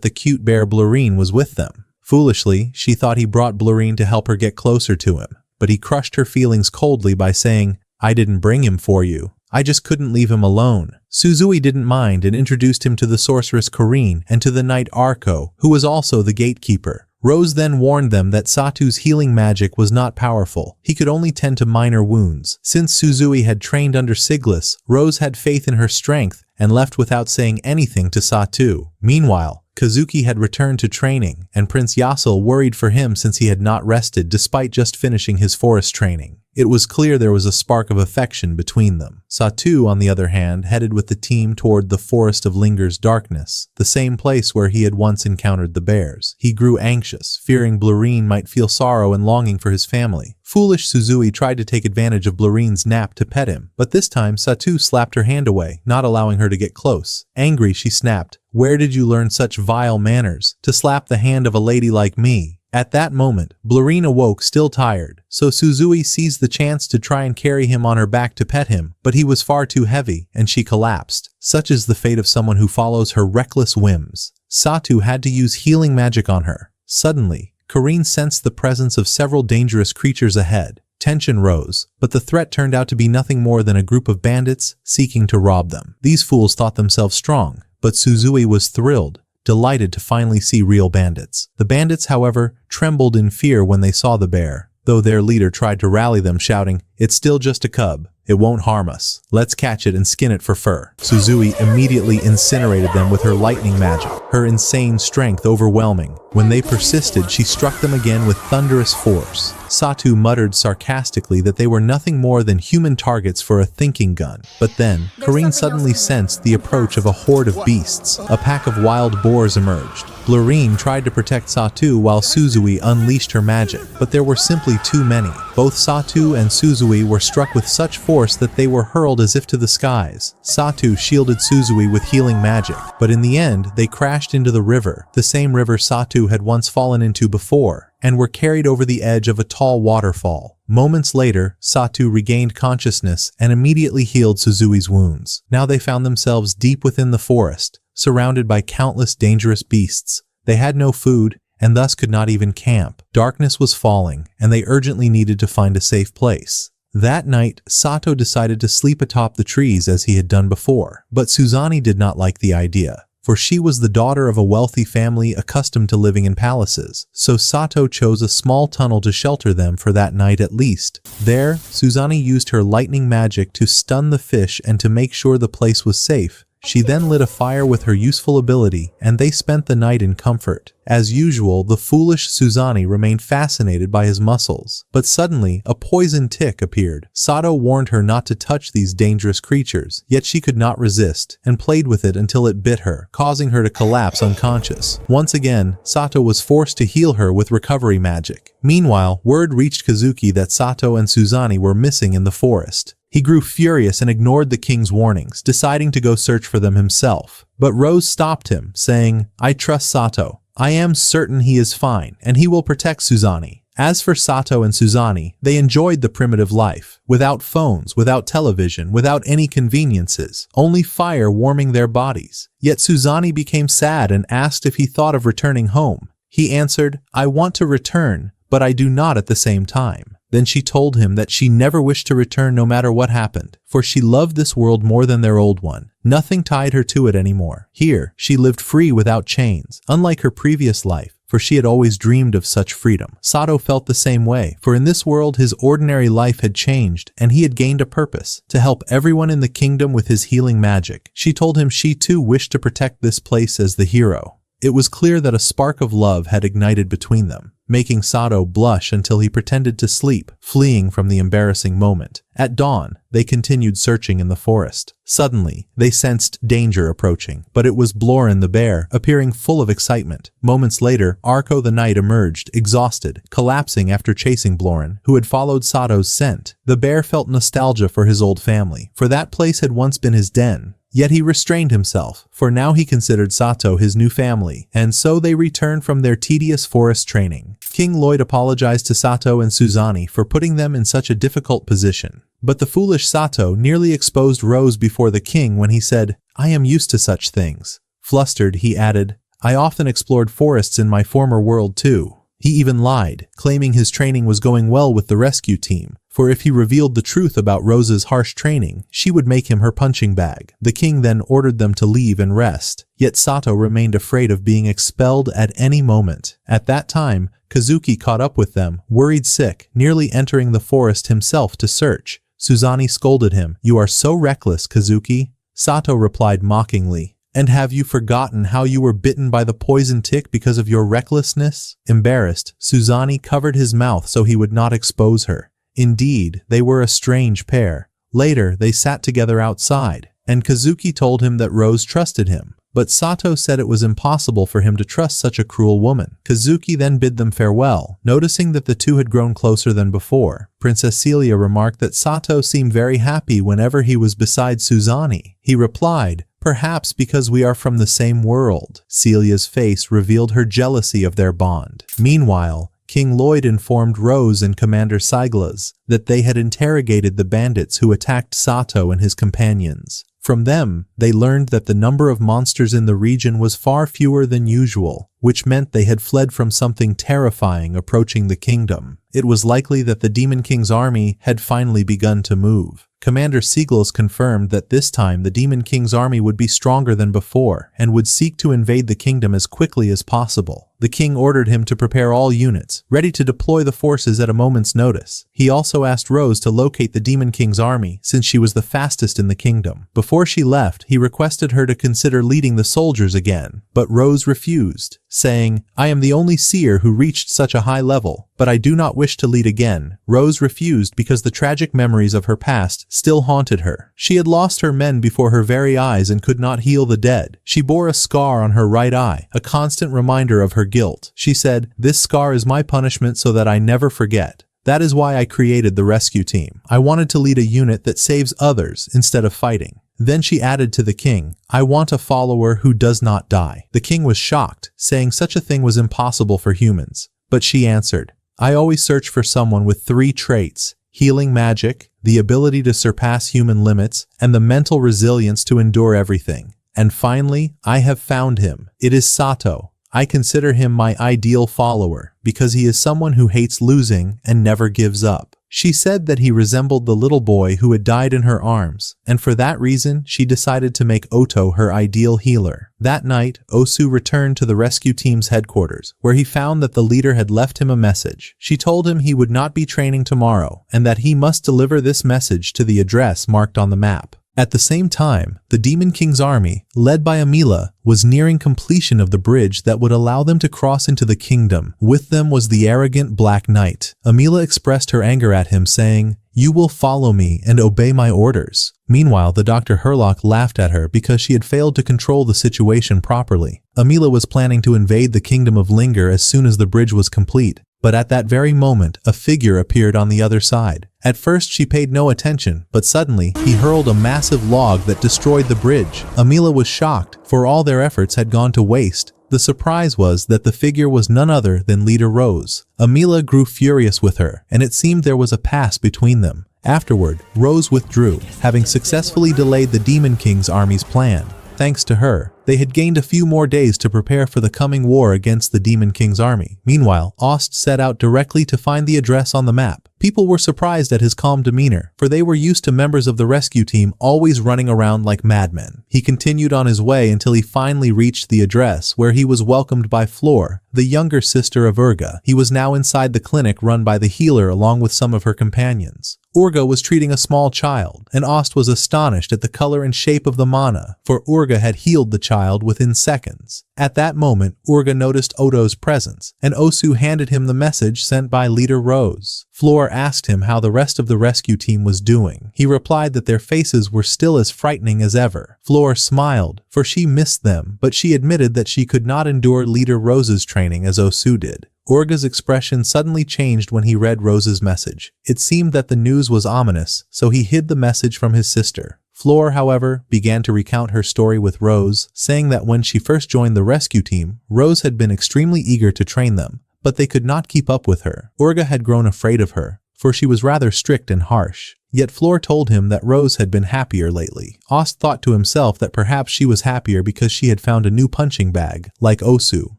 the cute bear Blurine was with them. Foolishly, she thought he brought Blurine to help her get closer to him, but he crushed her feelings coldly by saying, "I didn't bring him for you. I just couldn't leave him alone." Suzui didn't mind and introduced him to the sorceress Corinne and to the knight Arko, who was also the gatekeeper. Rose then warned them that Satu's healing magic was not powerful. He could only tend to minor wounds. Since Suzui had trained under Siglis, Rose had faith in her strength and left without saying anything to Satu. Meanwhile, Kazuki had returned to training, and Prince Yasel worried for him since he had not rested despite just finishing his forest training. It was clear there was a spark of affection between them. Satu, on the other hand, headed with the team toward the Forest of Linger's Darkness, the same place where he had once encountered the bears. He grew anxious, fearing Blurine might feel sorrow and longing for his family. Foolish Suzui tried to take advantage of Blurine's nap to pet him, but this time Satu slapped her hand away, not allowing her to get close. Angry, she snapped, "Where did you learn such vile manners, to slap the hand of a lady like me?" At that moment, Blurine awoke still tired, so Suzui seized the chance to try and carry him on her back to pet him, but he was far too heavy, and she collapsed. Such is the fate of someone who follows her reckless whims. Satu had to use healing magic on her. Suddenly, Corinne sensed the presence of several dangerous creatures ahead. Tension rose, but the threat turned out to be nothing more than a group of bandits seeking to rob them. These fools thought themselves strong, but Suzui was thrilled, delighted to finally see real bandits. The bandits, however, trembled in fear when they saw the bear, though their leader tried to rally them, shouting, "It's still just a cub. It won't harm us. Let's catch it and skin it for fur." Suzui immediately incinerated them with her lightning magic, her insane strength overwhelming. When they persisted, she struck them again with thunderous force. Satu muttered sarcastically that they were nothing more than human targets for a thinking gun. But then, Corinne suddenly sensed the approach of a horde of beasts. A pack of wild boars emerged. Blurine tried to protect Satu while Suzui unleashed her magic, but there were simply too many. Both Satu and Suzui were struck with such force that they were hurled as if to the skies. Satu shielded Suzui with healing magic, but in the end, they crashed into the river, the same river Satu had once fallen into before, and were carried over the edge of a tall waterfall. Moments later, Satu regained consciousness and immediately healed Suzui's wounds. Now they found themselves deep within the forest, surrounded by countless dangerous beasts. They had no food, and thus could not even camp. Darkness was falling, and they urgently needed to find a safe place. That night, Sato decided to sleep atop the trees as he had done before. But Suzani did not like the idea, for she was the daughter of a wealthy family accustomed to living in palaces. So Sato chose a small tunnel to shelter them for that night at least. There, Suzani used her lightning magic to stun the fish and to make sure the place was safe. She then lit a fire with her useful ability, and they spent the night in comfort. As usual, the foolish Suzani remained fascinated by his muscles. But suddenly, a poison tick appeared. Sato warned her not to touch these dangerous creatures, yet she could not resist, and played with it until it bit her, causing her to collapse unconscious. Once again, Sato was forced to heal her with recovery magic. Meanwhile, word reached Kazuki that Sato and Suzani were missing in the forest. He grew furious and ignored the king's warnings, deciding to go search for them himself. But Rose stopped him, saying, "I trust Sato. I am certain he is fine, and he will protect Suzani." As for Sato and Suzani, they enjoyed the primitive life, without phones, without television, without any conveniences, only fire warming their bodies. Yet Suzani became sad and asked if he thought of returning home. He answered, "I want to return, but I do not at the same time." Then she told him that she never wished to return no matter what happened, for she loved this world more than their old one. Nothing tied her to it anymore. Here, she lived free without chains, unlike her previous life, for she had always dreamed of such freedom. Sato felt the same way, for in this world his ordinary life had changed and he had gained a purpose, to help everyone in the kingdom with his healing magic. She told him she too wished to protect this place as the hero. It was clear that a spark of love had ignited between them, making Sato blush until he pretended to sleep, fleeing from the embarrassing moment. At dawn, they continued searching in the forest. Suddenly, they sensed danger approaching, but it was Blorin the bear, appearing full of excitement. Moments later, Arko the knight emerged, exhausted, collapsing after chasing Blorin, who had followed Sato's scent. The bear felt nostalgia for his old family, for that place had once been his den. Yet he restrained himself, for now he considered Sato his new family, and so they returned from their tedious forest training. King Lloyd apologized to Sato and Suzani for putting them in such a difficult position. But the foolish Sato nearly exposed Rose before the king when he said, "I am used to such things." Flustered, he added, "I often explored forests in my former world too." He even lied, claiming his training was going well with the rescue team, for if he revealed the truth about Rose's harsh training, she would make him her punching bag. The king then ordered them to leave and rest, yet Sato remained afraid of being expelled at any moment. At that time, Kazuki caught up with them, worried sick, nearly entering the forest himself to search. Suzani scolded him, "You are so reckless, Kazuki." Sato replied mockingly, "And have you forgotten how you were bitten by the poison tick because of your recklessness?" Embarrassed, Suzani covered his mouth so he would not expose her. Indeed, they were a strange pair. Later, they sat together outside, and Kazuki told him that Rose trusted him. But Sato said it was impossible for him to trust such a cruel woman. Kazuki then bid them farewell, noticing that the two had grown closer than before. Princess Celia remarked that Sato seemed very happy whenever he was beside Suzani. He replied, "Perhaps because we are from the same world." Celia's face revealed her jealousy of their bond. Meanwhile, King Lloyd informed Rose and Commander Siglas that they had interrogated the bandits who attacked Sato and his companions. From them, they learned that the number of monsters in the region was far fewer than usual, which meant they had fled from something terrifying approaching the kingdom. It was likely that the Demon King's army had finally begun to move. Commander Siglas confirmed that this time the Demon King's army would be stronger than before and would seek to invade the kingdom as quickly as possible. The king ordered him to prepare all units, ready to deploy the forces at a moment's notice. He also asked Rose to locate the Demon King's army, since she was the fastest in the kingdom. Before she left, he requested her to consider leading the soldiers again, but Rose refused, saying, "I am the only seer who reached such a high level, but I do not wish to lead again." Rose refused because the tragic memories of her past still haunted her. She had lost her men before her very eyes and could not heal the dead. She bore a scar on her right eye, a constant reminder of her guilt. She said, "This scar is my punishment so that I never forget. That is why I created the rescue team. I wanted to lead a unit that saves others instead of fighting." Then she added to the king, "I want a follower who does not die." The king was shocked, saying such a thing was impossible for humans. But she answered, "I always search for someone with 3 traits: healing magic, the ability to surpass human limits, and the mental resilience to endure everything. And finally, I have found him. It is Sato. I consider him my ideal follower because he is someone who hates losing and never gives up." She said that he resembled the little boy who had died in her arms, and for that reason, she decided to make Oto her ideal healer. That night, Osu returned to the rescue team's headquarters, where he found that the leader had left him a message. She told him he would not be training tomorrow, and that he must deliver this message to the address marked on the map. At the same time, the Demon King's army, led by Amila, was nearing completion of the bridge that would allow them to cross into the kingdom. With them was the arrogant Black Knight. Amila expressed her anger at him, saying, "You will follow me and obey my orders." Meanwhile, the Dr. Herlock laughed at her because she had failed to control the situation properly. Amila was planning to invade the kingdom of Linger as soon as the bridge was complete. But at that very moment, a figure appeared on the other side. At first, she paid no attention, but suddenly, he hurled a massive log that destroyed the bridge. Amila was shocked, for all their efforts had gone to waste. The surprise was that the figure was none other than Leader Rose. Amila grew furious with her, and it seemed there was a pass between them. Afterward, Rose withdrew, having successfully delayed the Demon King's army's plan. Thanks to her, They had gained a few more days to prepare for the coming war against the Demon King's army. Meanwhile, Ost set out directly to find the address on the map. People were surprised at his calm demeanor, for they were used to members of the rescue team always running around like madmen. He continued on his way until he finally reached the address, where he was welcomed by Flor, the younger sister of Urga. He was now inside the clinic run by the healer along with some of her companions. Urga was treating a small child, and Ost was astonished at the color and shape of the mana, for Urga had healed the child within seconds. At that moment, Urga noticed Oto's presence, and Osu handed him the message sent by Leader Rose. Flor asked him how the rest of the rescue team was doing. He replied that their faces were still as frightening as ever. Flor smiled, for she missed them, but she admitted that she could not endure Leader Rose's training as Osu did. Urga's expression suddenly changed when he read Rose's message. It seemed that the news was ominous, so he hid the message from his sister. Flor, however, began to recount her story with Rose, saying that when she first joined the rescue team, Rose had been extremely eager to train them, but they could not keep up with her. Urga had grown afraid of her, for she was rather strict and harsh. Yet Flor told him that Rose had been happier lately. Ost thought to himself that perhaps she was happier because she had found a new punching bag, like Osu.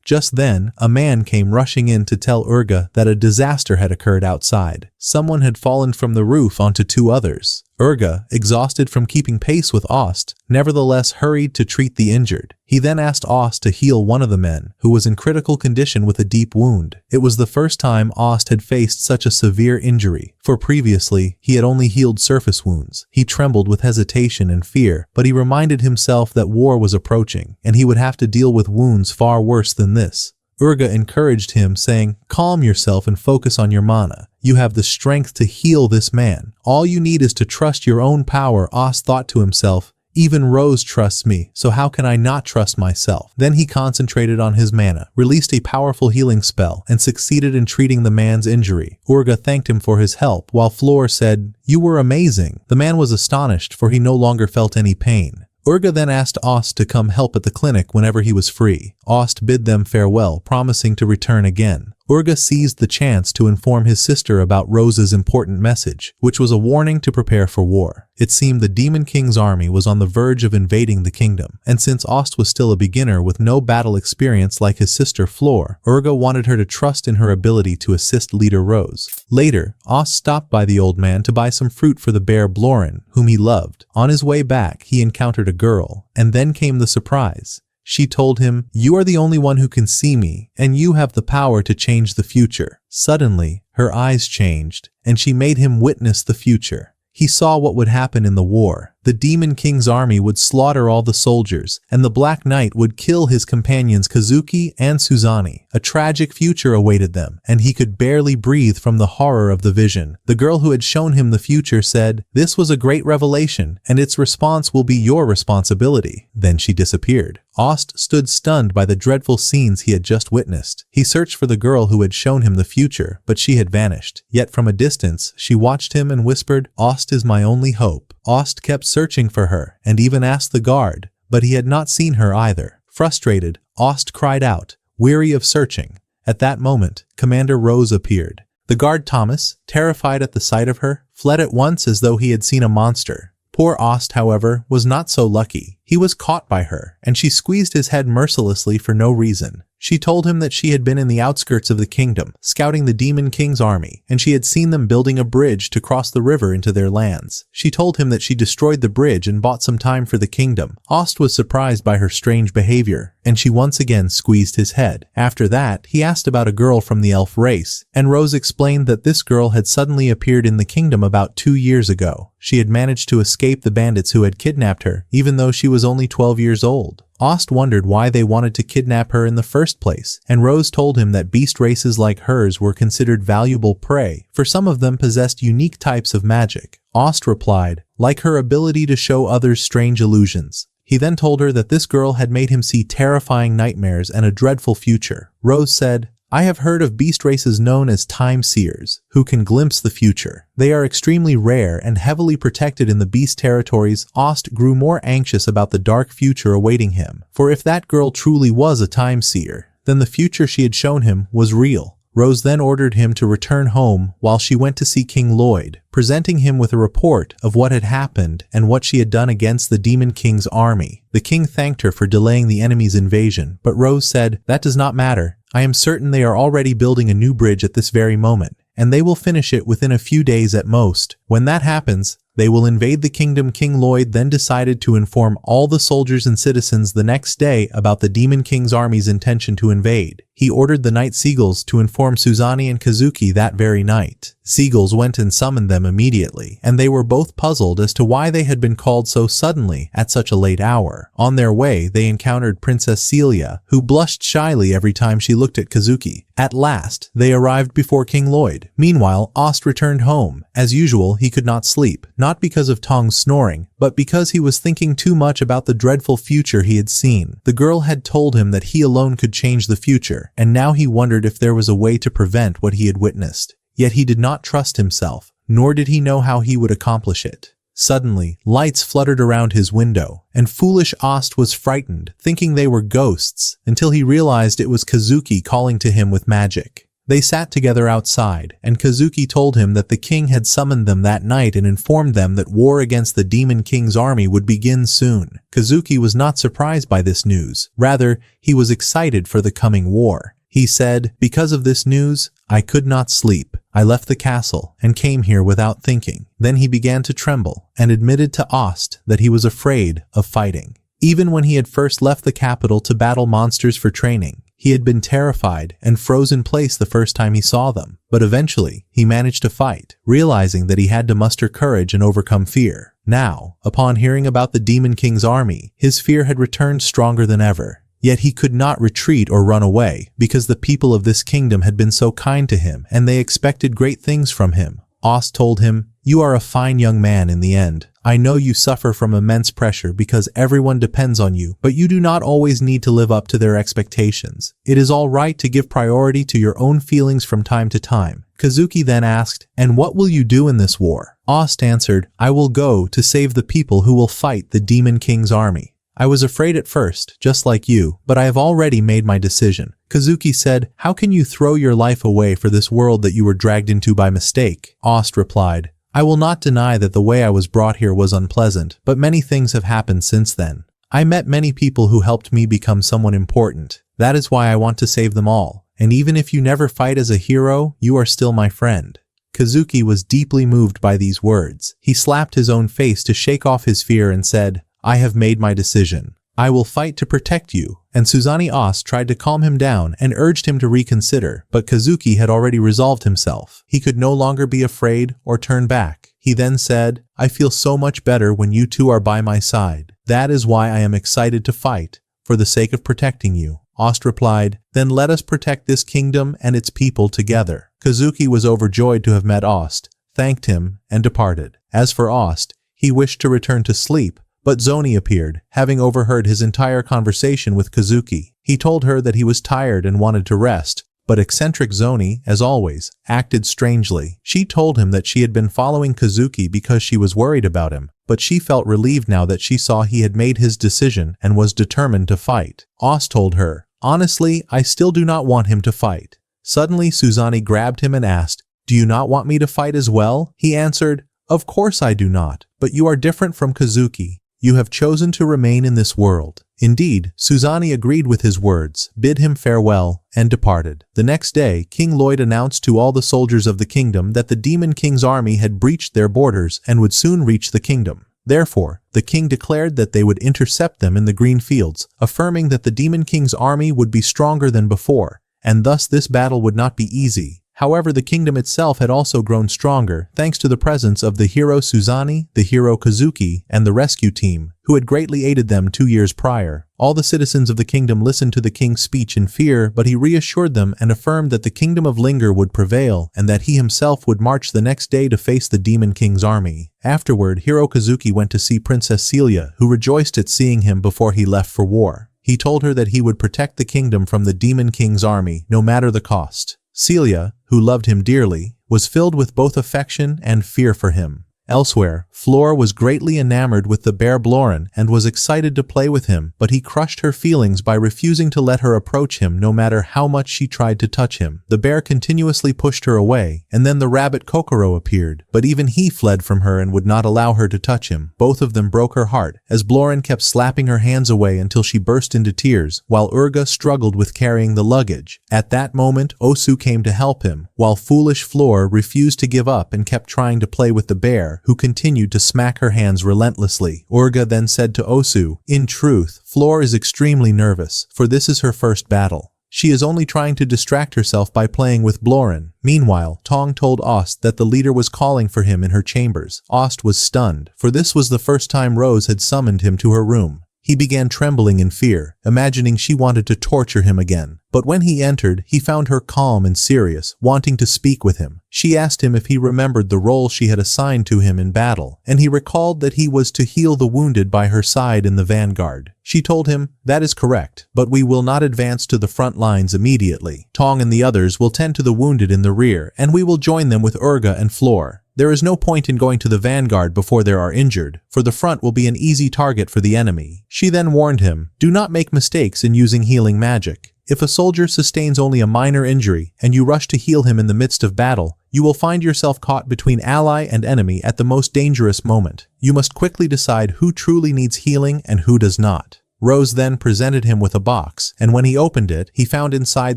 Just then, a man came rushing in to tell Urga that a disaster had occurred outside. Someone had fallen from the roof onto two others. Urga, exhausted from keeping pace with Ost, nevertheless hurried to treat the injured. He then asked Ost to heal one of the men, who was in critical condition with a deep wound. It was the first time Ost had faced such a severe injury, for previously, he had only healed surface wounds. He trembled with hesitation and fear, but he reminded himself that war was approaching, and he would have to deal with wounds far worse than this. Urga encouraged him, saying, "Calm yourself and focus on your mana. You have the strength to heal this man. All you need is to trust your own power." Ost thought to himself, "Even Rose trusts me, so how can I not trust myself?" Then he concentrated on his mana, released a powerful healing spell, and succeeded in treating the man's injury. Urga thanked him for his help, while Flor said, "You were amazing." The man was astonished, for he no longer felt any pain. Urga then asked Ost to come help at the clinic whenever he was free. Ost bid them farewell, promising to return again. Urga seized the chance to inform his sister about Rose's important message, which was a warning to prepare for war. It seemed the Demon King's army was on the verge of invading the kingdom, and since Ost was still a beginner with no battle experience like his sister Flor, Urga wanted her to trust in her ability to assist Leader Rose. Later, Ost stopped by the old man to buy some fruit for the bear Blorin, whom he loved. On his way back, he encountered a girl, and then came the surprise. She told him, "You are the only one who can see me, and you have the power to change the future." Suddenly, her eyes changed, and she made him witness the future. He saw what would happen in the war. The Demon King's army would slaughter all the soldiers, and the Black Knight would kill his companions Kazuki and Suzani. A tragic future awaited them, and he could barely breathe from the horror of the vision. The girl who had shown him the future said, "This was a great revelation, and its response will be your responsibility." Then she disappeared. Ost stood stunned by the dreadful scenes he had just witnessed. He searched for the girl who had shown him the future, but she had vanished. Yet from a distance, she watched him and whispered, "Ost is my only hope." Ost kept searching for her, and even asked the guard, but he had not seen her either. Frustrated, Ost cried out, weary of searching. At that moment, Commander Rose appeared. The guard Thomas, terrified at the sight of her, fled at once as though he had seen a monster. Poor Ost, however, was not so lucky. He was caught by her, and she squeezed his head mercilessly for no reason. She told him that she had been in the outskirts of the kingdom, scouting the Demon King's army, and she had seen them building a bridge to cross the river into their lands. She told him that she destroyed the bridge and bought some time for the kingdom. Ost was surprised by her strange behavior, and she once again squeezed his head. After that, he asked about a girl from the elf race, and Rose explained that this girl had suddenly appeared in the kingdom about 2 years ago. She had managed to escape the bandits who had kidnapped her, even though she was only 12 years old. Ost wondered why they wanted to kidnap her in the first place, and Rose told him that beast races like hers were considered valuable prey, for some of them possessed unique types of magic. Ost replied, like her ability to show others strange illusions. He then told her that this girl had made him see terrifying nightmares and a dreadful future. Rose said, "I have heard of beast races known as time seers, who can glimpse the future. They are extremely rare and heavily protected in the beast territories." Ost grew more anxious about the dark future awaiting him, for if that girl truly was a time seer, then the future she had shown him was real. Rose then ordered him to return home while she went to see King Lloyd, presenting him with a report of what had happened and what she had done against the Demon King's army. The king thanked her for delaying the enemy's invasion, but Rose said, "That does not matter. I am certain they are already building a new bridge at this very moment, and they will finish it within a few days at most. When that happens, they will invade the kingdom." King Lloyd then decided to inform all the soldiers and citizens the next day about the Demon King's army's intention to invade. He ordered the night seagulls to inform Suzani and Kazuki that very night. Seagulls went and summoned them immediately, and they were both puzzled as to why they had been called so suddenly at such a late hour. On their way, they encountered Princess Celia, who blushed shyly every time she looked at Kazuki. At last, they arrived before King Lloyd. Meanwhile, Ost returned home. As usual, he could not sleep, not because of Tong's snoring, but because he was thinking too much about the dreadful future he had seen. The girl had told him that he alone could change the future, and now he wondered if there was a way to prevent what he had witnessed. Yet he did not trust himself, nor did he know how he would accomplish it. Suddenly, lights fluttered around his window, and foolish Ost was frightened, thinking they were ghosts, until he realized it was Kazuki calling to him with magic. They sat together outside, and Kazuki told him that the king had summoned them that night and informed them that war against the Demon King's army would begin soon. Kazuki was not surprised by this news. Rather, he was excited for the coming war. He said, "Because of this news, I could not sleep. I left the castle and came here without thinking." Then he began to tremble and admitted to Ost that he was afraid of fighting. Even when he had first left the capital to battle monsters for training, he had been terrified and froze in place the first time he saw them. But eventually, he managed to fight, realizing that he had to muster courage and overcome fear. Now, upon hearing about the Demon King's army, his fear had returned stronger than ever. Yet he could not retreat or run away, because the people of this kingdom had been so kind to him, and they expected great things from him. Ost told him, "You are a fine young man in the end. I know you suffer from immense pressure because everyone depends on you, but you do not always need to live up to their expectations. It is all right to give priority to your own feelings from time to time." Kazuki then asked, "And what will you do in this war?" Ost answered, "I will go to save the people who will fight the Demon King's army. I was afraid at first, just like you, but I have already made my decision." Kazuki said, "How can you throw your life away for this world that you were dragged into by mistake?" Ost replied, "I will not deny that the way I was brought here was unpleasant, but many things have happened since then. I met many people who helped me become someone important. That is why I want to save them all. And even if you never fight as a hero, you are still my friend." Kazuki was deeply moved by these words. He slapped his own face to shake off his fear and said, "I have made my decision. I will fight to protect you." And Suzani Ost tried to calm him down and urged him to reconsider, but Kazuki had already resolved himself. He could no longer be afraid or turn back. He then said, "I feel so much better when you two are by my side. That is why I am excited to fight, for the sake of protecting you." Ost replied, "Then let us protect this kingdom and its people together." Kazuki was overjoyed to have met Ost, thanked him, and departed. As for Ost, he wished to return to sleep, but Zoni appeared, having overheard his entire conversation with Kazuki. He told her that he was tired and wanted to rest, but eccentric Zoni, as always, acted strangely. She told him that she had been following Kazuki because she was worried about him, but she felt relieved now that she saw he had made his decision and was determined to fight. Ost told her, "Honestly, I still do not want him to fight." Suddenly, Suzani grabbed him and asked, "Do you not want me to fight as well?" He answered, "Of course I do not, but you are different from Kazuki. You have chosen to remain in this world." Indeed, Suzani agreed with his words, bid him farewell, and departed. The next day, King Lloyd announced to all the soldiers of the kingdom that the Demon King's army had breached their borders and would soon reach the kingdom. Therefore, the king declared that they would intercept them in the green fields, affirming that the Demon King's army would be stronger than before, and thus this battle would not be easy. However, the kingdom itself had also grown stronger, thanks to the presence of the hero Suzani, the hero Kazuki, and the rescue team, who had greatly aided them 2 years prior. All the citizens of the kingdom listened to the king's speech in fear, but he reassured them and affirmed that the kingdom of Linger would prevail, and that he himself would march the next day to face the Demon King's army. Afterward, hero Kazuki went to see Princess Celia, who rejoiced at seeing him before he left for war. He told her that he would protect the kingdom from the Demon King's army, no matter the cost. Celia, who loved him dearly, was filled with both affection and fear for him. Elsewhere, Flora was greatly enamored with the bear Bloren and was excited to play with him, but he crushed her feelings by refusing to let her approach him no matter how much she tried to touch him. The bear continuously pushed her away, and then the rabbit Kokoro appeared, but even he fled from her and would not allow her to touch him. Both of them broke her heart, as Bloren kept slapping her hands away until she burst into tears, while Urga struggled with carrying the luggage. At that moment, Osu came to help him, while foolish Flora refused to give up and kept trying to play with the bear, who continued to smack her hands relentlessly. Urga then said to Osu, "In truth, Flora is extremely nervous, for this is her first battle. She is only trying to distract herself by playing with Bloren." Meanwhile, Tong told Ost that the leader was calling for him in her chambers. Ost was stunned, for this was the first time Rose had summoned him to her room. He began trembling in fear, imagining she wanted to torture him again. But when he entered, he found her calm and serious, wanting to speak with him. She asked him if he remembered the role she had assigned to him in battle, and he recalled that he was to heal the wounded by her side in the vanguard. She told him, "That is correct, but we will not advance to the front lines immediately. Tong and the others will tend to the wounded in the rear, and we will join them with Urga and Flor. There is no point in going to the vanguard before there are injured, for the front will be an easy target for the enemy." She then warned him, "Do not make mistakes in using healing magic. If a soldier sustains only a minor injury and you rush to heal him in the midst of battle, you will find yourself caught between ally and enemy at the most dangerous moment. You must quickly decide who truly needs healing and who does not." Rose then presented him with a box, and when he opened it, he found inside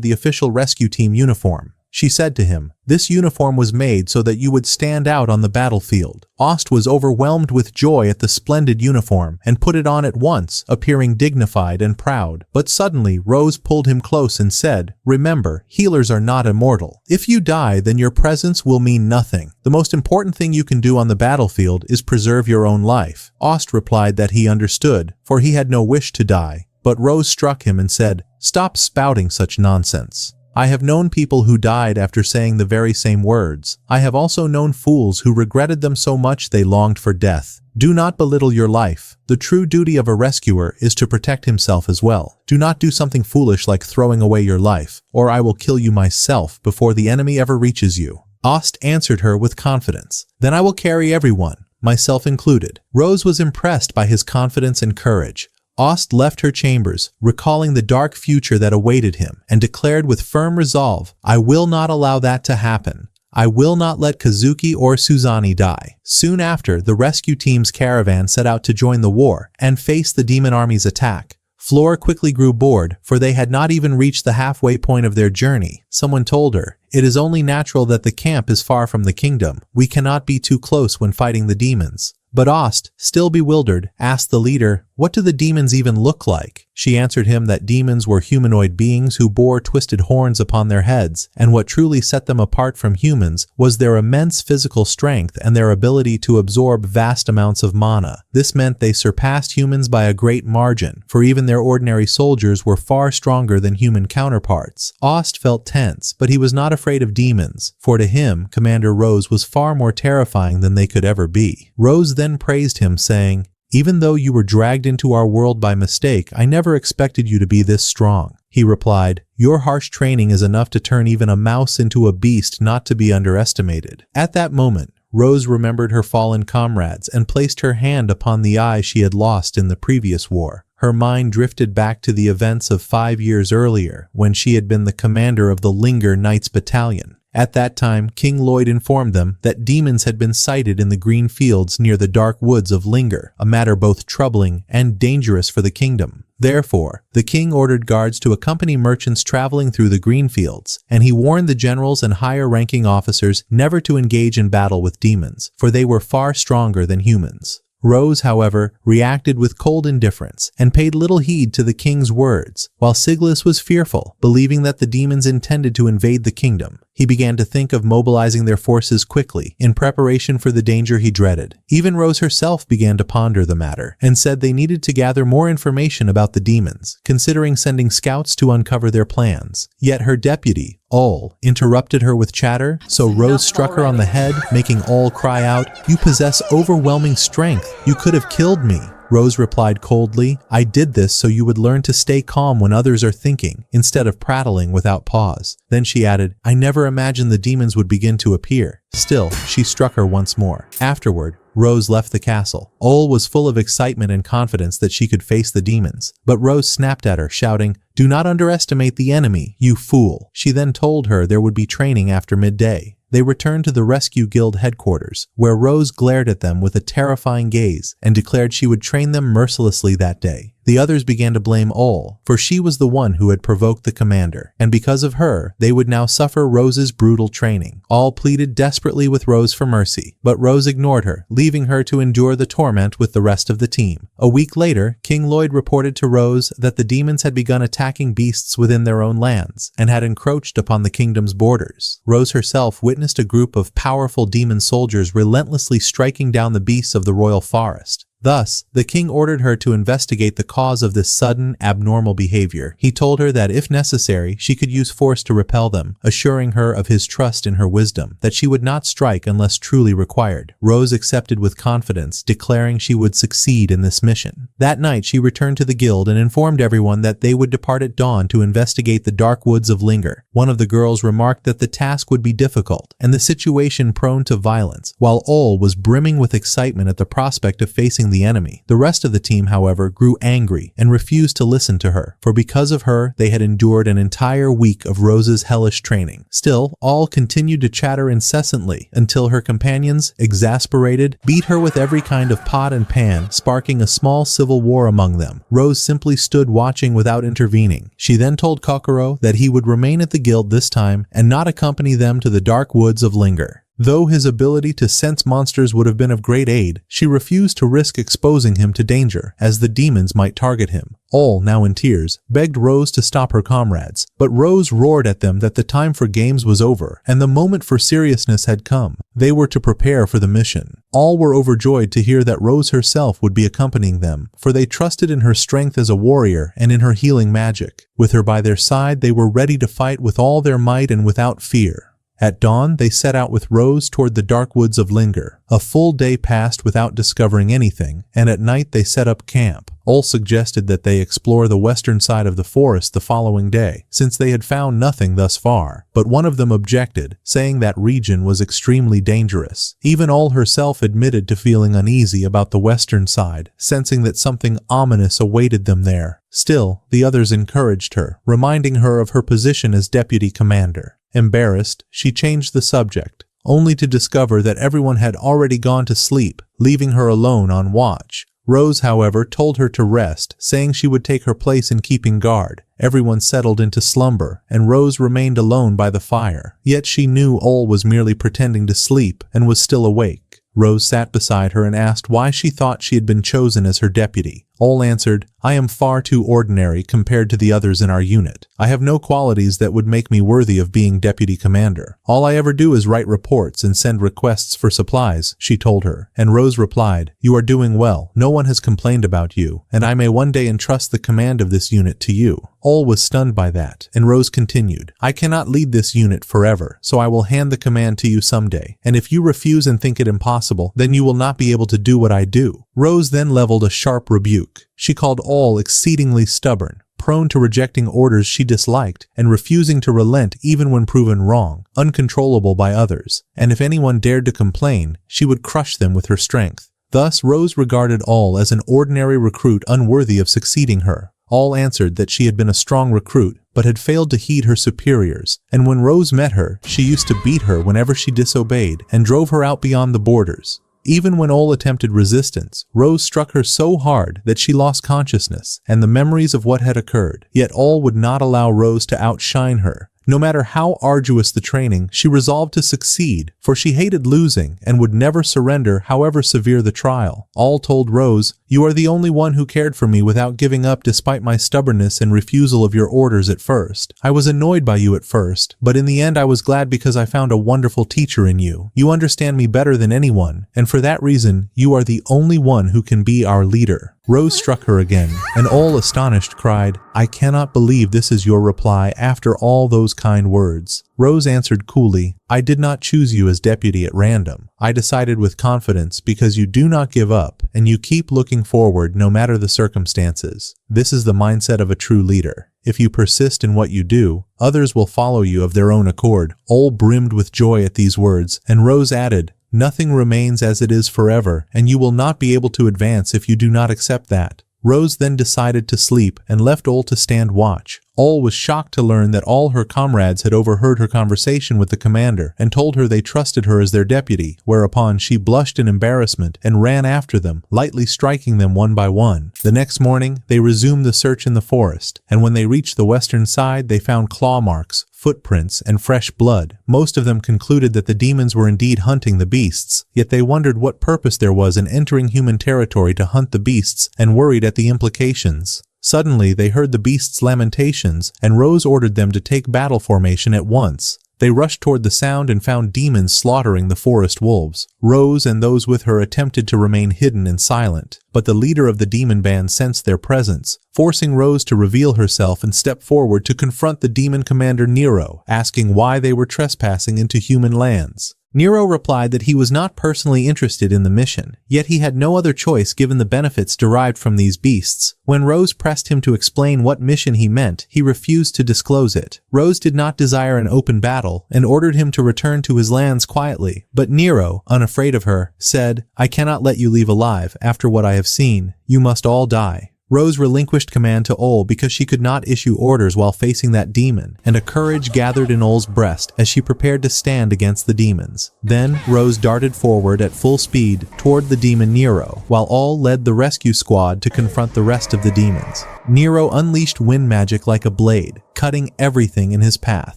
the official rescue team uniform. She said to him, "This uniform was made so that you would stand out on the battlefield." Ost was overwhelmed with joy at the splendid uniform and put it on at once, appearing dignified and proud. But suddenly, Rose pulled him close and said, "Remember, healers are not immortal. If you die, then your presence will mean nothing. The most important thing you can do on the battlefield is preserve your own life." Ost replied that he understood, for he had no wish to die. But Rose struck him and said, "Stop spouting such nonsense. I have known people who died after saying the very same words. I have also known fools who regretted them so much they longed for death. Do not belittle your life. The true duty of a rescuer is to protect himself as well. Do not do something foolish like throwing away your life, or I will kill you myself before the enemy ever reaches you." Ost answered her with confidence, "Then I will carry everyone, myself included." Rose was impressed by his confidence and courage. Ost left her chambers, recalling the dark future that awaited him, and declared with firm resolve, "I will not allow that to happen. I will not let Kazuki or Suzani die." Soon after, the rescue team's caravan set out to join the war and face the demon army's attack. Flora quickly grew bored, for they had not even reached the halfway point of their journey. Someone told her, "It is only natural that the camp is far from the kingdom. We cannot be too close when fighting the demons." But Ost, still bewildered, asked the leader, "What do the demons even look like?" She answered him that demons were humanoid beings who bore twisted horns upon their heads, and what truly set them apart from humans was their immense physical strength and their ability to absorb vast amounts of mana. This meant they surpassed humans by a great margin, for even their ordinary soldiers were far stronger than human counterparts. Ost felt tense, but he was not afraid of demons, for to him, Commander Rose was far more terrifying than they could ever be. Rose then praised him, saying, "Even though you were dragged into our world by mistake, I never expected you to be this strong." He replied, "Your harsh training is enough to turn even a mouse into a beast not to be underestimated." At that moment, Rose remembered her fallen comrades and placed her hand upon the eye she had lost in the previous war. Her mind drifted back to the events of 5 years earlier, when she had been the commander of the Linger Knights Battalion. At that time, King Lloyd informed them that demons had been sighted in the green fields near the dark woods of Linger, a matter both troubling and dangerous for the kingdom. Therefore, the king ordered guards to accompany merchants traveling through the green fields, and he warned the generals and higher-ranking officers never to engage in battle with demons, for they were far stronger than humans. Rose, however, reacted with cold indifference and paid little heed to the king's words, while Siglis was fearful, believing that the demons intended to invade the kingdom. He began to think of mobilizing their forces quickly, in preparation for the danger he dreaded. Even Rose herself began to ponder the matter, and said they needed to gather more information about the demons, considering sending scouts to uncover their plans. Yet her deputy, Ol, interrupted her with chatter, so Rose struck her on the head, making Ol cry out, "You possess overwhelming strength. You could have killed me." Rose replied coldly, "I did this so you would learn to stay calm when others are thinking, instead of prattling without pause." Then she added, "I never imagined the demons would begin to appear." Still, she struck her once more. Afterward, Rose left the castle. Ol was full of excitement and confidence that she could face the demons. But Rose snapped at her, shouting, "Do not underestimate the enemy, you fool." She then told her there would be training after midday. They returned to the Rescue Guild headquarters, where Rose glared at them with a terrifying gaze and declared she would train them mercilessly that day. The others began to blame Ol, for she was the one who had provoked the commander, and because of her, they would now suffer Rose's brutal training. All pleaded desperately with Rose for mercy, but Rose ignored her, leaving her to endure the torment with the rest of the team. A week later, King Lloyd reported to Rose that the demons had begun attacking beasts within their own lands, and had encroached upon the kingdom's borders. Rose herself witnessed a group of powerful demon soldiers relentlessly striking down the beasts of the royal forest. Thus, the king ordered her to investigate the cause of this sudden, abnormal behavior. He told her that if necessary, she could use force to repel them, assuring her of his trust in her wisdom, that she would not strike unless truly required. Rose accepted with confidence, declaring she would succeed in this mission. That night, she returned to the guild and informed everyone that they would depart at dawn to investigate the dark woods of Linger. One of the girls remarked that the task would be difficult, and the situation prone to violence, while Ol was brimming with excitement at the prospect of facing the enemy. The rest of the team, however, grew angry and refused to listen to her, for because of her, they had endured an entire week of Rose's hellish training. Still, all continued to chatter incessantly until her companions, exasperated, beat her with every kind of pot and pan, sparking a small civil war among them. Rose simply stood watching without intervening. She then told Kokoro that he would remain at the guild this time and not accompany them to the dark woods of Linger. Though his ability to sense monsters would have been of great aid, she refused to risk exposing him to danger, as the demons might target him. Ol, now in tears, begged Rose to stop her comrades, but Rose roared at them that the time for games was over, and the moment for seriousness had come. They were to prepare for the mission. All were overjoyed to hear that Rose herself would be accompanying them, for they trusted in her strength as a warrior and in her healing magic. With her by their side, they were ready to fight with all their might and without fear. At dawn, they set out with Rose toward the dark woods of Linger. A full day passed without discovering anything, and at night they set up camp. Ol suggested that they explore the western side of the forest the following day, since they had found nothing thus far, but one of them objected, saying that region was extremely dangerous. Even Ol herself admitted to feeling uneasy about the western side, sensing that something ominous awaited them there. Still, the others encouraged her, reminding her of her position as deputy commander. Embarrassed, she changed the subject, only to discover that everyone had already gone to sleep, leaving her alone on watch. Rose, however, told her to rest, saying she would take her place in keeping guard. Everyone settled into slumber, and Rose remained alone by the fire. Yet she knew Ol was merely pretending to sleep and was still awake. Rose sat beside her and asked why she thought she had been chosen as her deputy. Ol answered, "I am far too ordinary compared to the others in our unit. I have no qualities that would make me worthy of being deputy commander. All I ever do is write reports and send requests for supplies," she told her. And Rose replied, "You are doing well. No one has complained about you, and I may one day entrust the command of this unit to you." Ol was stunned by that, and Rose continued, "I cannot lead this unit forever, so I will hand the command to you someday. And if you refuse and think it impossible, then you will not be able to do what I do." Rose then leveled a sharp rebuke. She called Ol exceedingly stubborn, prone to rejecting orders she disliked, and refusing to relent even when proven wrong, uncontrollable by others. And if anyone dared to complain, she would crush them with her strength. Thus, Rose regarded Ol as an ordinary recruit unworthy of succeeding her. Ol answered that she had been a strong recruit, but had failed to heed her superiors, and when Rose met her, she used to beat her whenever she disobeyed, and drove her out beyond the borders. Even when Ol attempted resistance, Rose struck her so hard that she lost consciousness and the memories of what had occurred. Yet Ol would not allow Rose to outshine her. No matter how arduous the training, she resolved to succeed, for she hated losing and would never surrender however severe the trial. Ol told Rose, "You are the only one who cared for me without giving up despite my stubbornness and refusal of your orders at first. I was annoyed by you at first, but in the end I was glad because I found a wonderful teacher in you. You understand me better than anyone, and for that reason, you are the only one who can be our leader." Rose struck her again, and Ol, astonished, cried, "I cannot believe this is your reply after all those kind words." Rose answered coolly, "I did not choose you as deputy at random. I decided with confidence because you do not give up, and you keep looking forward no matter the circumstances. This is the mindset of a true leader. If you persist in what you do, others will follow you of their own accord." Ol brimmed with joy at these words, and Rose added, Nothing remains as it is forever, and you will not be able to advance if you do not accept that. Rose then decided to sleep and left Ol to stand watch. Ol was shocked to learn that all her comrades had overheard her conversation with the commander and told her they trusted her as their deputy, whereupon she blushed in embarrassment and ran after them, lightly striking them one by one. The next morning, they resumed the search in the forest, and when they reached the western side, they found claw marks, footprints, and fresh blood. Most of them concluded that the demons were indeed hunting the beasts, yet they wondered what purpose there was in entering human territory to hunt the beasts and worried at the implications. Suddenly, they heard the beasts' lamentations, and Rose ordered them to take battle formation at once. They rushed toward the sound and found demons slaughtering the forest wolves. Rose and those with her attempted to remain hidden and silent, but the leader of the demon band sensed their presence, forcing Rose to reveal herself and step forward to confront the demon commander Nero, asking why they were trespassing into human lands. Nero replied that he was not personally interested in the mission, yet he had no other choice given the benefits derived from these beasts. When Rose pressed him to explain what mission he meant, he refused to disclose it. Rose did not desire an open battle and ordered him to return to his lands quietly, but Nero, unafraid of her, said, "I cannot let you leave alive after what I have seen. You must all die." Rose relinquished command to Ol because she could not issue orders while facing that demon, and a courage gathered in Ol's breast as she prepared to stand against the demons. Then, Rose darted forward at full speed toward the demon Nero, while Ol led the rescue squad to confront the rest of the demons. Nero unleashed wind magic like a blade, cutting everything in his path.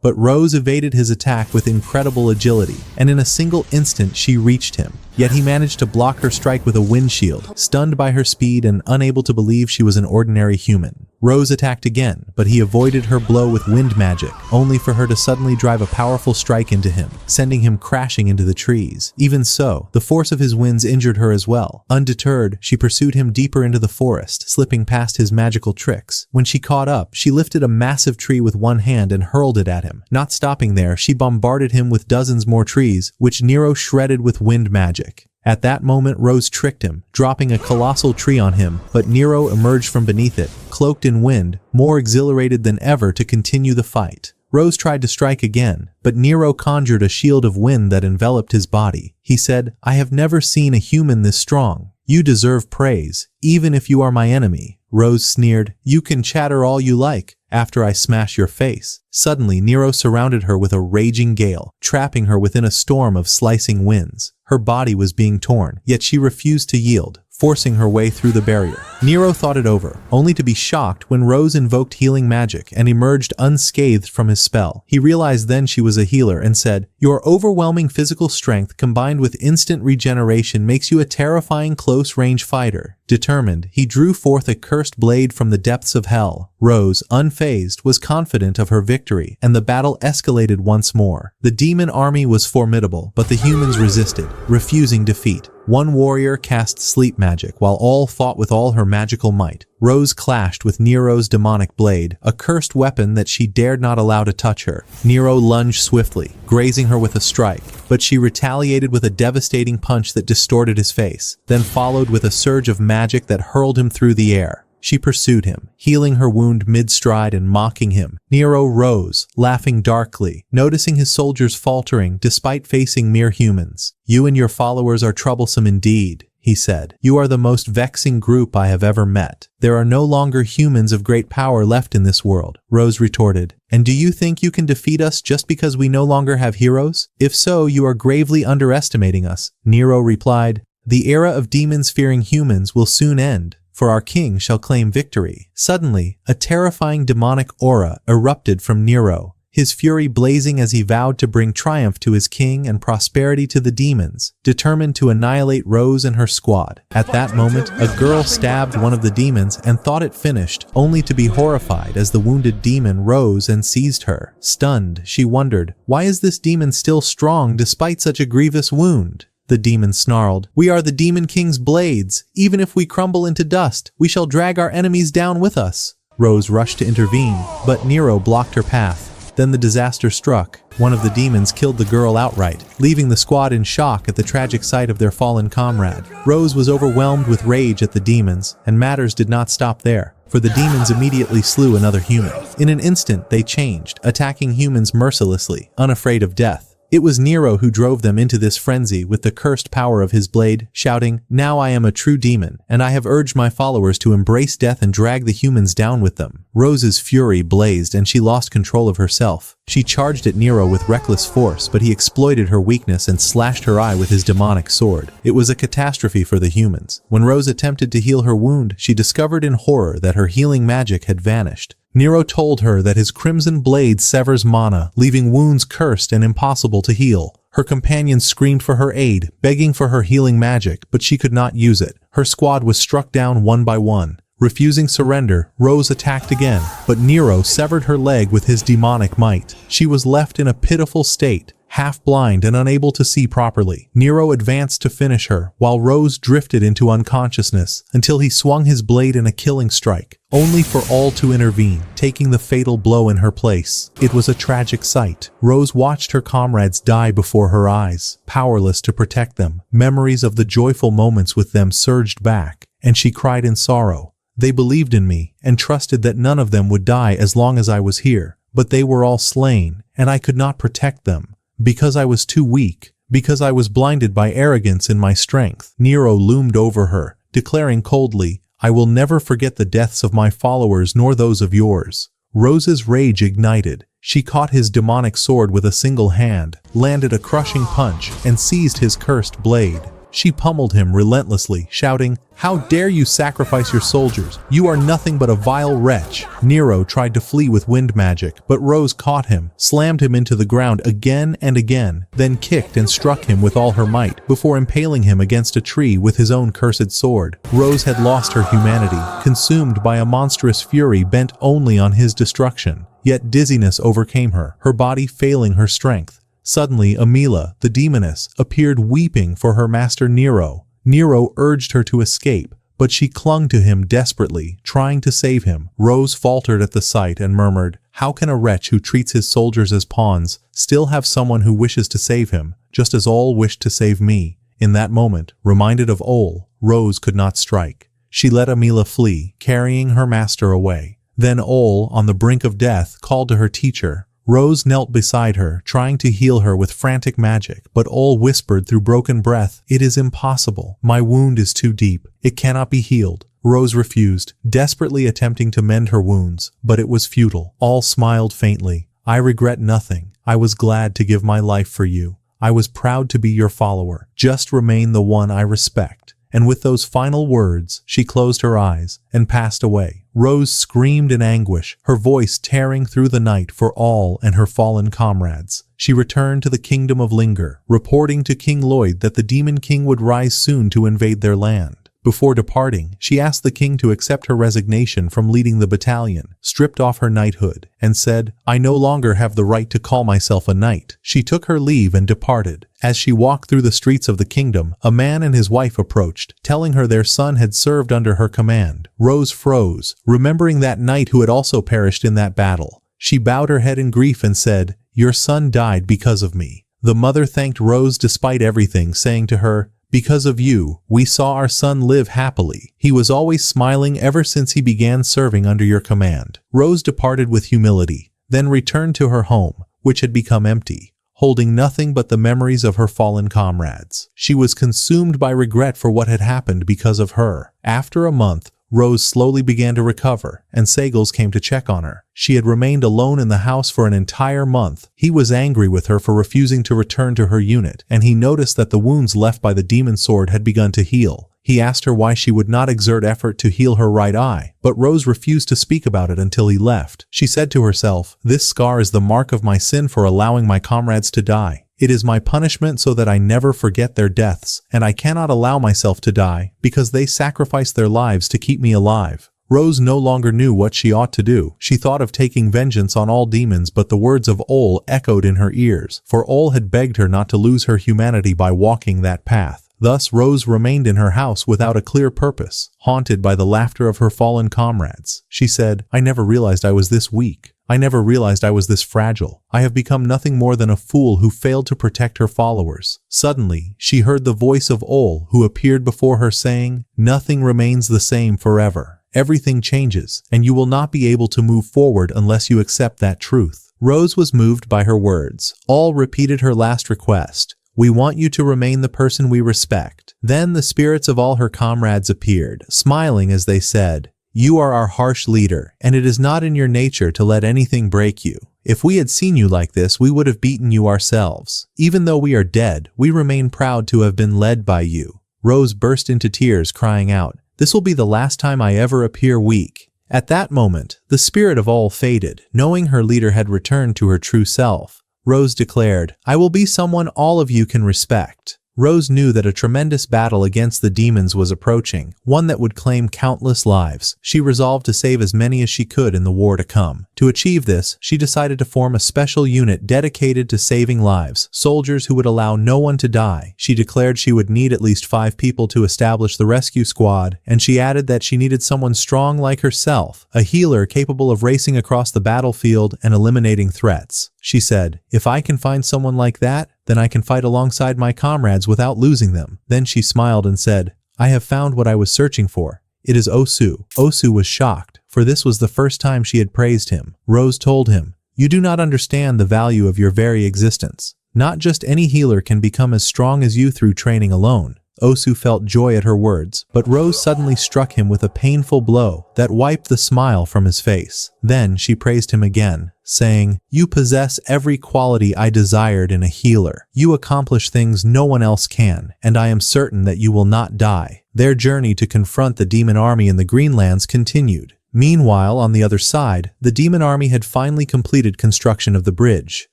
But Rose evaded his attack with incredible agility, and in a single instant she reached him. Yet he managed to block her strike with a windshield, stunned by her speed and unable to believe she was an ordinary human. Rose attacked again, but he avoided her blow with wind magic, only for her to suddenly drive a powerful strike into him, sending him crashing into the trees. Even so, the force of his winds injured her as well. Undeterred, she pursued him deeper into the forest, slipping past his magical tricks. When she caught up, she lifted a massive tree with one hand and hurled it at him. Not stopping there, she bombarded him with dozens more trees, which Nero shredded with wind magic. At that moment, Rose tricked him, dropping a colossal tree on him, but Nero emerged from beneath it, cloaked in wind, more exhilarated than ever to continue the fight. Rose tried to strike again, but Nero conjured a shield of wind that enveloped his body. He said, "I have never seen a human this strong. You deserve praise, even if you are my enemy." Rose sneered, "You can chatter all you like, after I smash your face." Suddenly, Nero surrounded her with a raging gale, trapping her within a storm of slicing winds. Her body was being torn, yet she refused to yield, forcing her way through the barrier. Nero thought it over, only to be shocked when Rose invoked healing magic and emerged unscathed from his spell. He realized then she was a healer and said, "Your overwhelming physical strength combined with instant regeneration makes you a terrifying close-range fighter." Determined, he drew forth a cursed blade from the depths of hell. Rose, unfazed, was confident of her victory, and the battle escalated once more. The demon army was formidable, but the humans resisted, refusing defeat. One warrior cast sleep magic while all fought with all her magical might. Rose clashed with Nero's demonic blade, a cursed weapon that she dared not allow to touch her. Nero lunged swiftly, grazing her with a strike, but she retaliated with a devastating punch that distorted his face, then followed with a surge of magic that hurled him through the air. She pursued him, healing her wound mid-stride and mocking him. Nero rose, laughing darkly, noticing his soldiers faltering despite facing mere humans. "You and your followers are troublesome indeed," he said. "You are the most vexing group I have ever met. There are no longer humans of great power left in this world," Rose retorted. "And do you think you can defeat us just because we no longer have heroes? If so, you are gravely underestimating us." Nero replied, "The era of demons fearing humans will soon end, for our king shall claim victory." Suddenly, a terrifying demonic aura erupted from Nero, his fury blazing as he vowed to bring triumph to his king and prosperity to the demons, determined to annihilate Rose and her squad. At that moment, a girl stabbed one of the demons and thought it finished, only to be horrified as the wounded demon rose and seized her. Stunned, she wondered, why is this demon still strong despite such a grievous wound? The demon snarled, "We are the Demon King's blades. Even if we crumble into dust, we shall drag our enemies down with us." Rose rushed to intervene, but Nero blocked her path. Then the disaster struck. One of the demons killed the girl outright, leaving the squad in shock at the tragic sight of their fallen comrade. Rose was overwhelmed with rage at the demons, and matters did not stop there, for the demons immediately slew another human. In an instant, they changed, attacking humans mercilessly, unafraid of death. It was Nero who drove them into this frenzy with the cursed power of his blade, shouting, "Now I am a true demon, and I have urged my followers to embrace death and drag the humans down with them." Rose's fury blazed and she lost control of herself. She charged at Nero with reckless force, but he exploited her weakness and slashed her eye with his demonic sword. It was a catastrophe for the humans. When Rose attempted to heal her wound, she discovered in horror that her healing magic had vanished. Nero told her that his crimson blade severs mana, leaving wounds cursed and impossible to heal. Her companions screamed for her aid, begging for her healing magic, but she could not use it. Her squad was struck down one by one. Refusing surrender, Rose attacked again, but Nero severed her leg with his demonic might. She was left in a pitiful state, half blind and unable to see properly. Nero advanced to finish her, while Rose drifted into unconsciousness until he swung his blade in a killing strike, only for all to intervene, taking the fatal blow in her place. It was a tragic sight. Rose watched her comrades die before her eyes, powerless to protect them. Memories of the joyful moments with them surged back, and she cried in sorrow. They believed in me and trusted that none of them would die as long as I was here, but they were all slain, and I could not protect them. Because I was too weak, because I was blinded by arrogance in my strength. Nero loomed over her, declaring coldly, "I will never forget the deaths of my followers nor those of yours." Rose's rage ignited. She caught his demonic sword with a single hand, landed a crushing punch, and seized his cursed blade. She pummeled him relentlessly, shouting, "How dare you sacrifice your soldiers? You are nothing but a vile wretch." Nero tried to flee with wind magic, but Rose caught him, slammed him into the ground again and again, then kicked and struck him with all her might, before impaling him against a tree with his own cursed sword. Rose had lost her humanity, consumed by a monstrous fury bent only on his destruction. Yet dizziness overcame her, her body failing her strength. Suddenly, Amila, the demoness, appeared weeping for her master Nero. Nero urged her to escape, but she clung to him desperately, trying to save him. Rose faltered at the sight and murmured, "How can a wretch who treats his soldiers as pawns still have someone who wishes to save him, just as Ol wished to save me?" In that moment, reminded of Ol, Rose could not strike. She let Amila flee, carrying her master away. Then Ol, on the brink of death, called to her teacher. Rose knelt beside her, trying to heal her with frantic magic, but Ol whispered through broken breath, "It is impossible. My wound is too deep. It cannot be healed." Rose refused, desperately attempting to mend her wounds, but it was futile. Ol smiled faintly. "I regret nothing. I was glad to give my life for you. I was proud to be your follower. Just remain the one I respect." And with those final words, she closed her eyes and passed away. Rose screamed in anguish, her voice tearing through the night for Ol and her fallen comrades. She returned to the kingdom of Linger, reporting to King Lloyd that the Demon King would rise soon to invade their land. Before departing, she asked the king to accept her resignation from leading the battalion, stripped off her knighthood, and said, "I no longer have the right to call myself a knight." She took her leave and departed. As she walked through the streets of the kingdom, a man and his wife approached, telling her their son had served under her command. Rose froze, remembering that knight who had also perished in that battle. She bowed her head in grief and said, "Your son died because of me." The mother thanked Rose despite everything, saying to her, "Because of you, we saw our son live happily. He was always smiling ever since he began serving under your command." Rose departed with humility, then returned to her home, which had become empty, holding nothing but the memories of her fallen comrades. She was consumed by regret for what had happened because of her. After a month, Rose slowly began to recover, and Sagles came to check on her. She had remained alone in the house for an entire month. He was angry with her for refusing to return to her unit, and he noticed that the wounds left by the demon sword had begun to heal. He asked her why she would not exert effort to heal her right eye, but Rose refused to speak about it until he left. She said to herself, "This scar is the mark of my sin for allowing my comrades to die. It is my punishment so that I never forget their deaths, and I cannot allow myself to die, because they sacrificed their lives to keep me alive." Rose no longer knew what she ought to do. She thought of taking vengeance on all demons, but the words of Ol echoed in her ears, for Ol had begged her not to lose her humanity by walking that path. Thus Rose remained in her house without a clear purpose, haunted by the laughter of her fallen comrades. She said, "I never realized I was this weak. I never realized I was this fragile. I have become nothing more than a fool who failed to protect her followers." Suddenly, she heard the voice of Ol, who appeared before her saying, "Nothing remains the same forever. Everything changes, and you will not be able to move forward unless you accept that truth." Rose was moved by her words. All repeated her last request. We want you to remain the person we respect. Then the spirits of all her comrades appeared, smiling as they said, You are our harsh leader, and it is not in your nature to let anything break you. If we had seen you like this, we would have beaten you ourselves. Even though we are dead, we remain proud to have been led by you. Rose burst into tears, crying out, This will be the last time I ever appear weak. At that moment, the spirit of all faded, knowing her leader had returned to her true self. Rose declared, I will be someone all of you can respect. Rose knew that a tremendous battle against the demons was approaching, one that would claim countless lives. She resolved to save as many as she could in the war to come. To achieve this, she decided to form a special unit dedicated to saving lives, soldiers who would allow no one to die. She declared she would need at least 5 people to establish the rescue squad, and she added that she needed someone strong like herself, a healer capable of racing across the battlefield and eliminating threats. She said, If I can find someone like that, then I can fight alongside my comrades without losing them. Then she smiled and said, I have found what I was searching for. It is Osu. Osu was shocked, for this was the first time she had praised him. Rose told him, You do not understand the value of your very existence. Not just any healer can become as strong as you through training alone. Osu felt joy at her words, but Rose suddenly struck him with a painful blow that wiped the smile from his face. Then she praised him again, saying, You possess every quality I desired in a healer. You accomplish things no one else can, and I am certain that you will not die. Their journey to confront the demon army in the Greenlands continued. Meanwhile, on the other side, the demon army had finally completed construction of the bridge.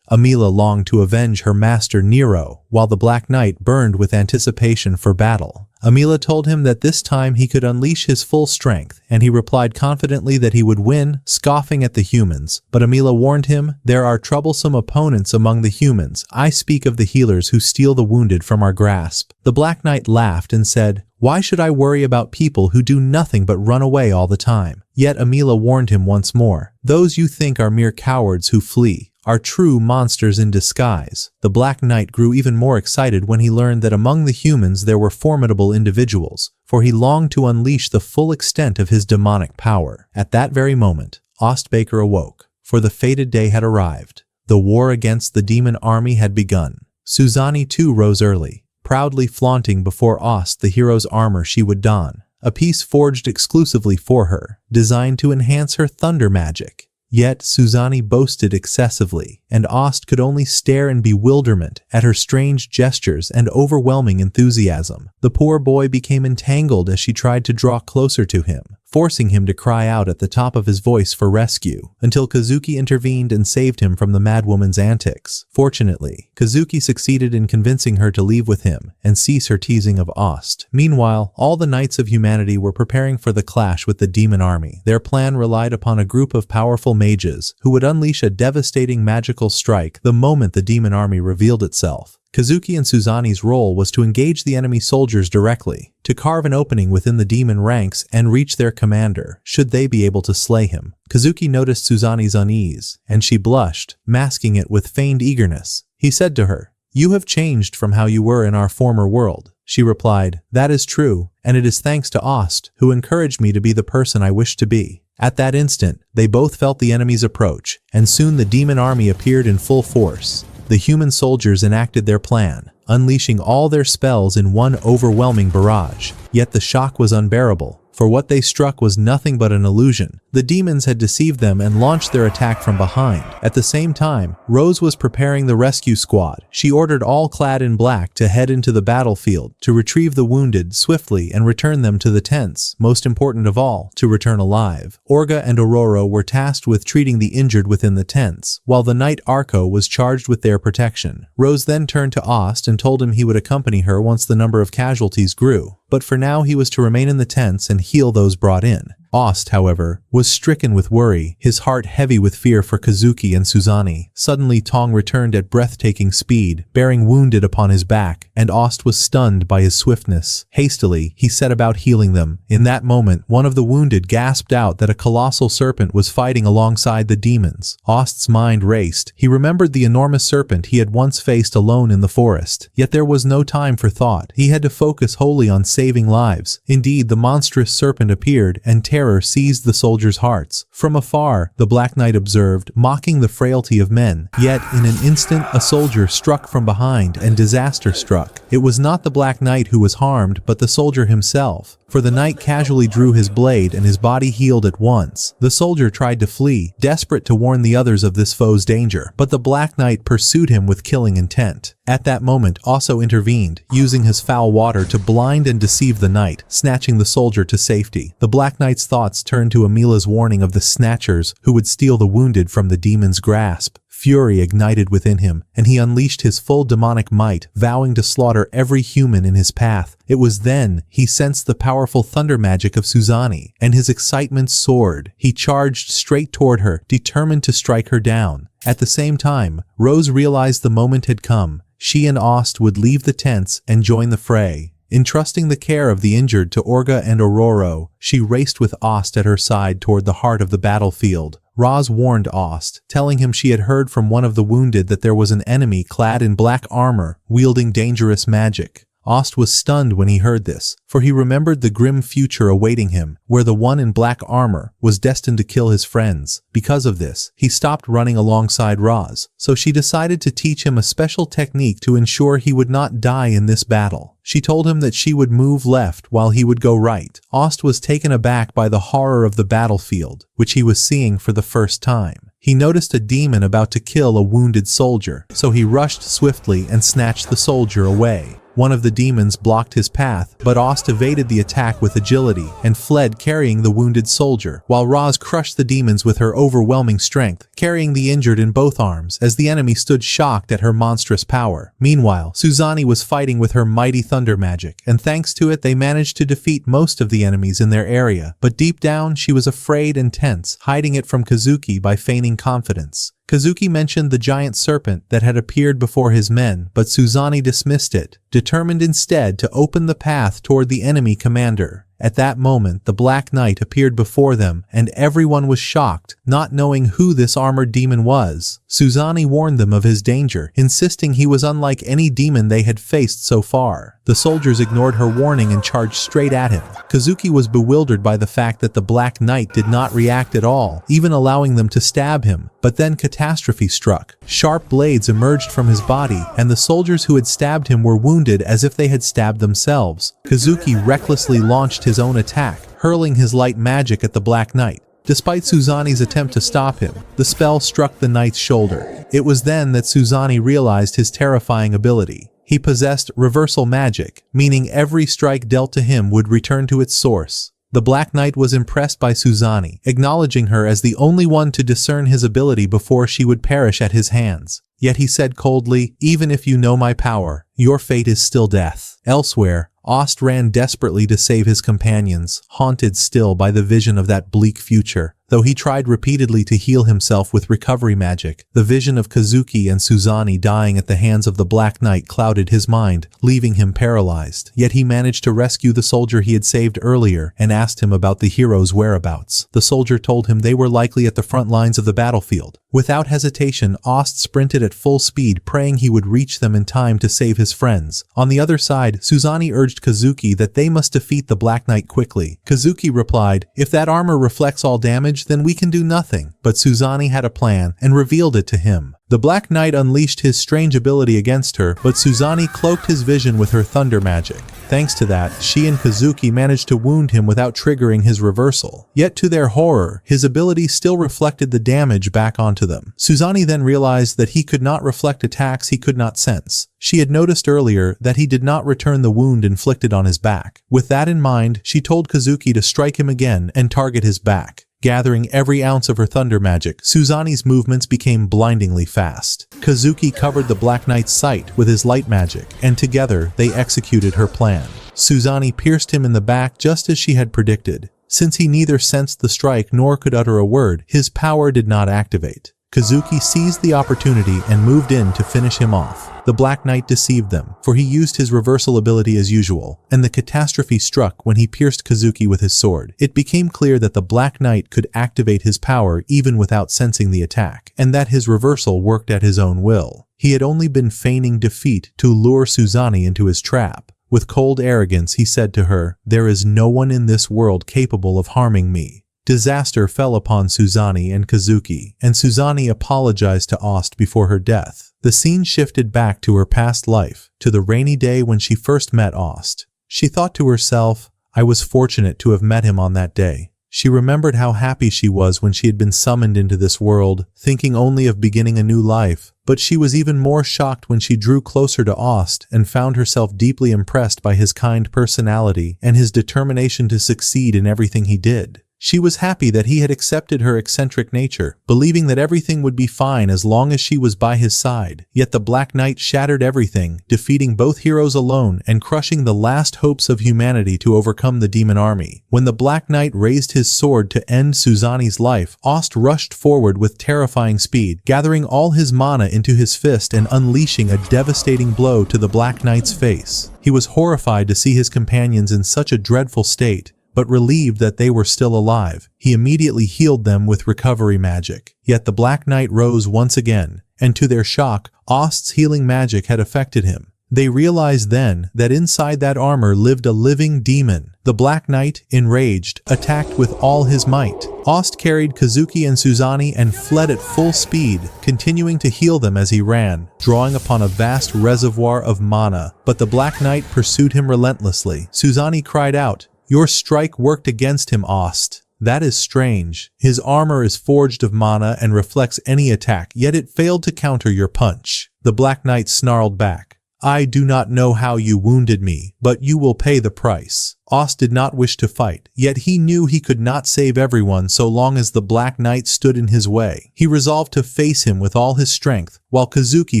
Amila longed to avenge her master Nero, while the Black Knight burned with anticipation for battle. Amila told him that this time he could unleash his full strength, and he replied confidently that he would win, scoffing at the humans. But Amila warned him, There are troublesome opponents among the humans. I speak of the healers who steal the wounded from our grasp. The Black Knight laughed and said, Why should I worry about people who do nothing but run away all the time? Yet Amila warned him once more, Those you think are mere cowards who flee are true monsters in disguise. The Black Knight grew even more excited when he learned that among the humans there were formidable individuals, for he longed to unleash the full extent of his demonic power. At that very moment, Ostbaker awoke, for the fated day had arrived. The war against the demon army had begun. Suzani too rose early, proudly flaunting before Ost the hero's armor she would don, a piece forged exclusively for her, designed to enhance her thunder magic. Yet Suzani boasted excessively, and Ost could only stare in bewilderment at her strange gestures and overwhelming enthusiasm. The poor boy became entangled as she tried to draw closer to him, forcing him to cry out at the top of his voice for rescue, until Kazuki intervened and saved him from the madwoman's antics. Fortunately, Kazuki succeeded in convincing her to leave with him and cease her teasing of Ost. Meanwhile, all the Knights of Humanity were preparing for the clash with the demon army. Their plan relied upon a group of powerful mages who would unleash a devastating magical strike the moment the demon army revealed itself. Kazuki and Suzani's role was to engage the enemy soldiers directly, to carve an opening within the demon ranks and reach their commander, should they be able to slay him. Kazuki noticed Suzani's unease, and she blushed, masking it with feigned eagerness. He said to her, You have changed from how you were in our former world. She replied, That is true, and it is thanks to Ost, who encouraged me to be the person I wish to be. At that instant, they both felt the enemy's approach, and soon the demon army appeared in full force. The human soldiers enacted their plan, unleashing all their spells in one overwhelming barrage. Yet the shock was unbearable, for what they struck was nothing but an illusion. The demons had deceived them and launched their attack from behind. At the same time, Rose was preparing the rescue squad. She ordered all clad in black to head into the battlefield, to retrieve the wounded swiftly and return them to the tents. Most important of all, to return alive. Orga and Aurora were tasked with treating the injured within the tents, while the knight Arco was charged with their protection. Rose then turned to Ost and told him he would accompany her once the number of casualties grew, but for now he was to remain in the tents and heal those brought in. Ost, however, was stricken with worry, his heart heavy with fear for Kazuki and Suzani. Suddenly Tong returned at breathtaking speed, bearing wounded upon his back, and Ost was stunned by his swiftness. Hastily, he set about healing them. In that moment, one of the wounded gasped out that a colossal serpent was fighting alongside the demons. Ost's mind raced. He remembered the enormous serpent he had once faced alone in the forest. Yet there was no time for thought. He had to focus wholly on saving lives. Indeed, the monstrous serpent appeared and terror seized the soldiers' hearts. From afar, the Black Knight observed, mocking the frailty of men. Yet, in an instant, a soldier struck from behind and disaster struck. It was not the Black Knight who was harmed, but the soldier himself. For the knight casually drew his blade and his body healed at once. The soldier tried to flee, desperate to warn the others of this foe's danger, but the Black Knight pursued him with killing intent. At that moment, also intervened, using his foul water to blind and deceive the knight, snatching the soldier to safety. The Black Knight's thoughts turned to Emila's warning of the snatchers who would steal the wounded from the demon's grasp. Fury ignited within him, and he unleashed his full demonic might, vowing to slaughter every human in his path. It was then he sensed the powerful thunder magic of Suzani, and his excitement soared. He charged straight toward her, determined to strike her down. At the same time, Rose realized the moment had come. She and Ost would leave the tents and join the fray. Entrusting the care of the injured to Orga and Ororo, she raced with Ost at her side toward the heart of the battlefield. Roz warned Ost, telling him she had heard from one of the wounded that there was an enemy clad in black armor, wielding dangerous magic. Ost was stunned when he heard this, for he remembered the grim future awaiting him, where the one in black armor was destined to kill his friends. Because of this, he stopped running alongside Roz, so she decided to teach him a special technique to ensure he would not die in this battle. She told him that she would move left while he would go right. Ost was taken aback by the horror of the battlefield, which he was seeing for the first time. He noticed a demon about to kill a wounded soldier, so he rushed swiftly and snatched the soldier away. One of the demons blocked his path, but Ost evaded the attack with agility and fled carrying the wounded soldier, while Roz crushed the demons with her overwhelming strength, carrying the injured in both arms as the enemy stood shocked at her monstrous power. Meanwhile, Suzani was fighting with her mighty thunder magic, and thanks to it they managed to defeat most of the enemies in their area, but deep down she was afraid and tense, hiding it from Kazuki by feigning confidence. Kazuki mentioned the giant serpent that had appeared before his men, but Suzani dismissed it, determined instead to open the path toward the enemy commander. At that moment, the Black Knight appeared before them, and everyone was shocked, not knowing who this armored demon was. Suzani warned them of his danger, insisting he was unlike any demon they had faced so far. The soldiers ignored her warning and charged straight at him. Kazuki was bewildered by the fact that the Black Knight did not react at all, even allowing them to stab him. But then catastrophe struck. Sharp blades emerged from his body, and the soldiers who had stabbed him were wounded as if they had stabbed themselves. Kazuki recklessly launched his own attack, hurling his light magic at the Black Knight. Despite Suzani's attempt to stop him, the spell struck the knight's shoulder. It was then that Suzani realized his terrifying ability. He possessed reversal magic, meaning every strike dealt to him would return to its source. The Black Knight was impressed by Suzani, acknowledging her as the only one to discern his ability before she would perish at his hands. Yet he said coldly, "Even if you know my power, your fate is still death." Elsewhere, Ost ran desperately to save his companions, haunted still by the vision of that bleak future. Though he tried repeatedly to heal himself with recovery magic, the vision of Kazuki and Suzani dying at the hands of the Black Knight clouded his mind, leaving him paralyzed. Yet he managed to rescue the soldier he had saved earlier and asked him about the hero's whereabouts. The soldier told him they were likely at the front lines of the battlefield. Without hesitation, Ost sprinted at full speed, praying he would reach them in time to save his friends. On the other side, Suzani urged Kazuki that they must defeat the Black Knight quickly. Kazuki replied, "If that armor reflects all damage, then we can do nothing." But Suzani had a plan and revealed it to him. The Black Knight unleashed his strange ability against her, but Suzani cloaked his vision with her thunder magic. Thanks to that, she and Kazuki managed to wound him without triggering his reversal. Yet to their horror, his ability still reflected the damage back onto them. Suzani then realized that he could not reflect attacks he could not sense. She had noticed earlier that he did not return the wound inflicted on his back. With that in mind, she told Kazuki to strike him again and target his back. Gathering every ounce of her thunder magic, Suzani's movements became blindingly fast. Kazuki covered the Black Knight's sight with his light magic, and together they executed her plan. Suzani pierced him in the back just as she had predicted. Since he neither sensed the strike nor could utter a word, his power did not activate. Kazuki seized the opportunity and moved in to finish him off. The Black Knight deceived them, for he used his reversal ability as usual, and the catastrophe struck when he pierced Kazuki with his sword. It became clear that the Black Knight could activate his power even without sensing the attack, and that his reversal worked at his own will. He had only been feigning defeat to lure Suzani into his trap. With cold arrogance, he said to her, "There is no one in this world capable of harming me." Disaster fell upon Suzani and Kazuki, and Suzani apologized to Ost before her death. The scene shifted back to her past life, to the rainy day when she first met Ost. She thought to herself, "I was fortunate to have met him on that day." She remembered how happy she was when she had been summoned into this world, thinking only of beginning a new life. But she was even more shocked when she drew closer to Ost and found herself deeply impressed by his kind personality and his determination to succeed in everything he did. She was happy that he had accepted her eccentric nature, believing that everything would be fine as long as she was by his side. Yet the Black Knight shattered everything, defeating both heroes alone and crushing the last hopes of humanity to overcome the demon army. When the Black Knight raised his sword to end Suzani's life, Ost rushed forward with terrifying speed, gathering all his mana into his fist and unleashing a devastating blow to the Black Knight's face. He was horrified to see his companions in such a dreadful state, but relieved that they were still alive. He immediately healed them with recovery magic. Yet the Black Knight rose once again, and to their shock, Ost's healing magic had affected him. They realized then that inside that armor lived a living demon. The Black Knight, enraged, attacked with all his might. Ost carried Kazuki and Suzani and fled at full speed, continuing to heal them as he ran, drawing upon a vast reservoir of mana. But the Black Knight pursued him relentlessly. Suzani cried out, "Your strike worked against him, Ost. That is strange. His armor is forged of mana and reflects any attack, yet it failed to counter your punch." The Black Knight snarled back, "I do not know how you wounded me, but you will pay the price." Ost did not wish to fight, yet he knew he could not save everyone so long as the Black Knight stood in his way. He resolved to face him with all his strength, while Kazuki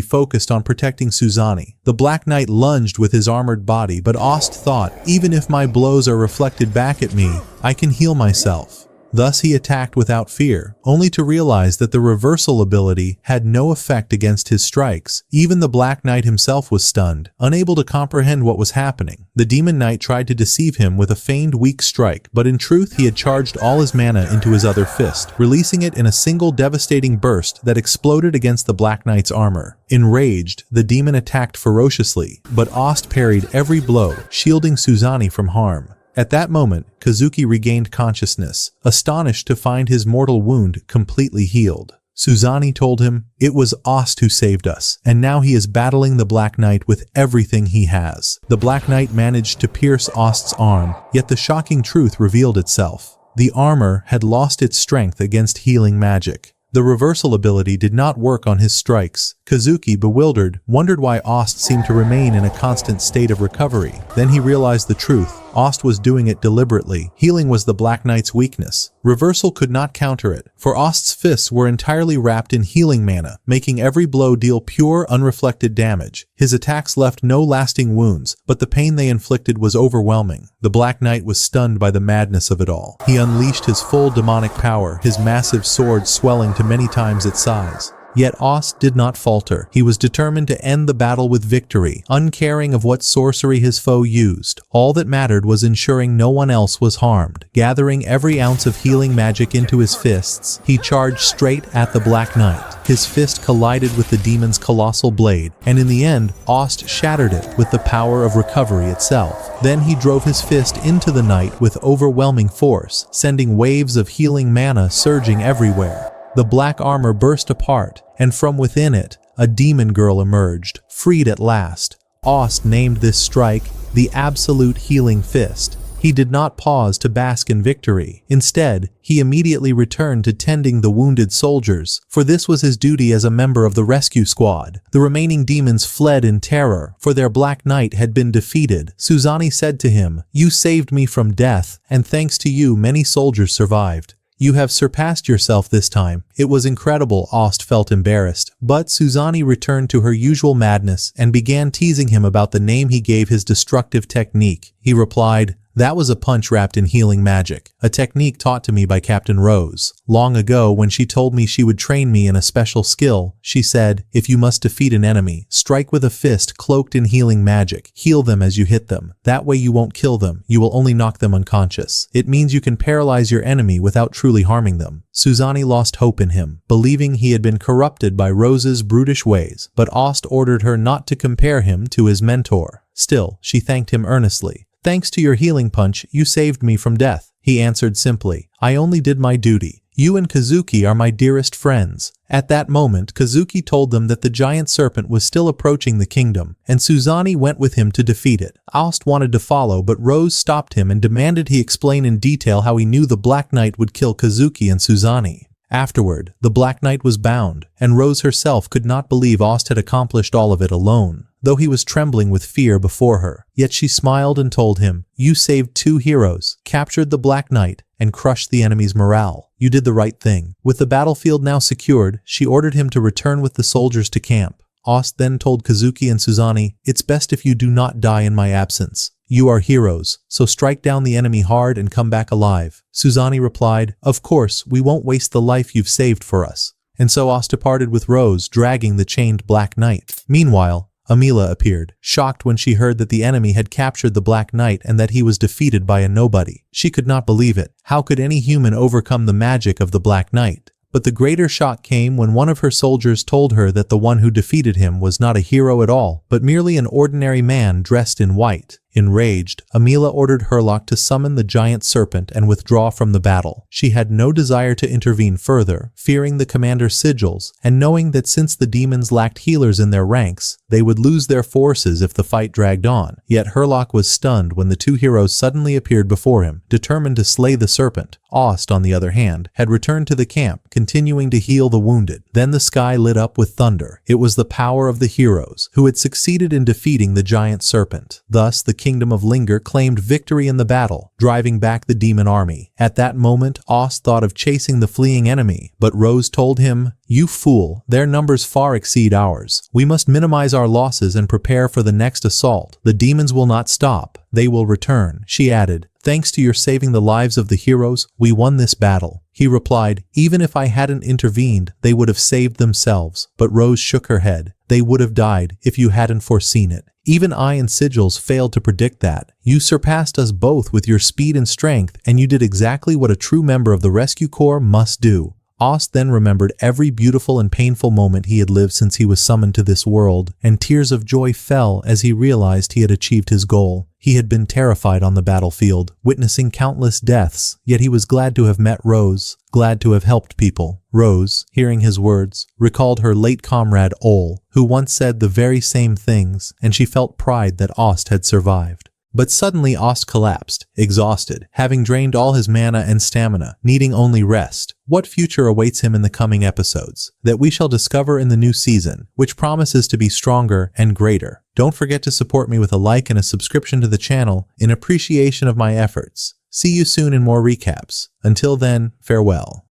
focused on protecting Suzani. The Black Knight lunged with his armored body, but Ost thought, "Even if my blows are reflected back at me, I can heal myself." Thus he attacked without fear, only to realize that the reversal ability had no effect against his strikes. Even the Black Knight himself was stunned, unable to comprehend what was happening. The Demon Knight tried to deceive him with a feigned weak strike, but in truth he had charged all his mana into his other fist, releasing it in a single devastating burst that exploded against the Black Knight's armor. Enraged, the demon attacked ferociously, but Ost parried every blow, shielding Suzani from harm. At that moment, Kazuki regained consciousness, astonished to find his mortal wound completely healed. Suzani told him, "It was Ost who saved us, and now he is battling the Black Knight with everything he has." The Black Knight managed to pierce Ost's arm, yet the shocking truth revealed itself. The armor had lost its strength against healing magic. The reversal ability did not work on his strikes. Kazuki, bewildered, wondered why Ost seemed to remain in a constant state of recovery. Then he realized the truth. Ost was doing it deliberately. Healing was the Black Knight's weakness. Reversal could not counter it, for Ost's fists were entirely wrapped in healing mana, making every blow deal pure, unreflected damage. His attacks left no lasting wounds, but the pain they inflicted was overwhelming. The Black Knight was stunned by the madness of it all. He unleashed his full demonic power, his massive sword swelling to many times its size. Yet Ost did not falter. He was determined to end the battle with victory, uncaring of what sorcery his foe used. All that mattered was ensuring no one else was harmed. Gathering every ounce of healing magic into his fists, he charged straight at the Black Knight. His fist collided with the demon's colossal blade, and in the end, Ost shattered it with the power of recovery itself. Then he drove his fist into the knight with overwhelming force, sending waves of healing mana surging everywhere. The black armor burst apart, and from within it, a demon girl emerged, freed at last. Ost named this strike the Absolute Healing Fist. He did not pause to bask in victory. Instead, he immediately returned to tending the wounded soldiers, for this was his duty as a member of the rescue squad. The remaining demons fled in terror, for their Black Knight had been defeated. Suzani said to him, "You saved me from death, and thanks to you many soldiers survived. You have surpassed yourself this time." It was incredible. Ost felt embarrassed, but Suzani returned to her usual madness and began teasing him about the name he gave his destructive technique. He replied, That was a punch wrapped in healing magic, a technique taught to me by Captain Rose. Long ago, when she told me she would train me in a special skill, she said, if you must defeat an enemy, strike with a fist cloaked in healing magic. Heal them as you hit them. That way you won't kill them, you will only knock them unconscious. It means you can paralyze your enemy without truly harming them. Suzani lost hope in him, believing he had been corrupted by Rose's brutish ways, but Ost ordered her not to compare him to his mentor. Still, she thanked him earnestly. Thanks to your healing punch, you saved me from death. He answered simply, I only did my duty. You and Kazuki are my dearest friends. At that moment, Kazuki told them that the giant serpent was still approaching the kingdom, and Suzani went with him to defeat it. Ost wanted to follow, but Rose stopped him and demanded he explain in detail how he knew the Black Knight would kill Kazuki and Suzani. Afterward, the Black Knight was bound, and Rose herself could not believe Ost had accomplished all of it alone, though he was trembling with fear before her. Yet she smiled and told him, you saved 2 heroes, captured the Black Knight, and crushed the enemy's morale. You did the right thing. With the battlefield now secured, she ordered him to return with the soldiers to camp. Ost then told Kazuki and Suzani, it's best if you do not die in my absence. You are heroes, so strike down the enemy hard and come back alive. Suzani replied, of course, we won't waste the life you've saved for us. And so Ost departed with Rose, dragging the chained Black Knight. Meanwhile, Amila appeared, shocked when she heard that the enemy had captured the Black Knight and that he was defeated by a nobody. She could not believe it. How could any human overcome the magic of the Black Knight? But the greater shock came when one of her soldiers told her that the one who defeated him was not a hero at all, but merely an ordinary man dressed in white. Enraged, Amila ordered Herlock to summon the giant serpent and withdraw from the battle. She had no desire to intervene further, fearing the commander's sigils, and knowing that since the demons lacked healers in their ranks, they would lose their forces if the fight dragged on. Yet Herlock was stunned when the 2 heroes suddenly appeared before him, determined to slay the serpent. Ost, on the other hand, had returned to the camp, continuing to heal the wounded. Then the sky lit up with thunder. It was the power of the heroes, who had succeeded in defeating the giant serpent. Thus, the kingdom of Linger claimed victory in the battle, driving back the demon army. At that moment, Ost thought of chasing the fleeing enemy, but Rose told him, you fool, their numbers far exceed ours. We must minimize our losses and prepare for the next assault. The demons will not stop. They will return. She added, thanks to your saving the lives of the heroes, we won this battle. He replied, even if I hadn't intervened, they would have saved themselves. But Rose shook her head. They would have died if you hadn't foreseen it. Even I and Sigils failed to predict that. You surpassed us both with your speed and strength, and you did exactly what a true member of the Rescue Corps must do. Ost then remembered every beautiful and painful moment he had lived since he was summoned to this world, and tears of joy fell as he realized he had achieved his goal. He had been terrified on the battlefield, witnessing countless deaths, yet he was glad to have met Rose, glad to have helped people. Rose, hearing his words, recalled her late comrade Ole, who once said the very same things, and she felt pride that Ost had survived. But suddenly Ost collapsed, exhausted, having drained all his mana and stamina, needing only rest. What future awaits him in the coming episodes? That we shall discover in the new season, which promises to be stronger and greater. Don't forget to support me with a like and a subscription to the channel in appreciation of my efforts. See you soon in more recaps. Until then, farewell.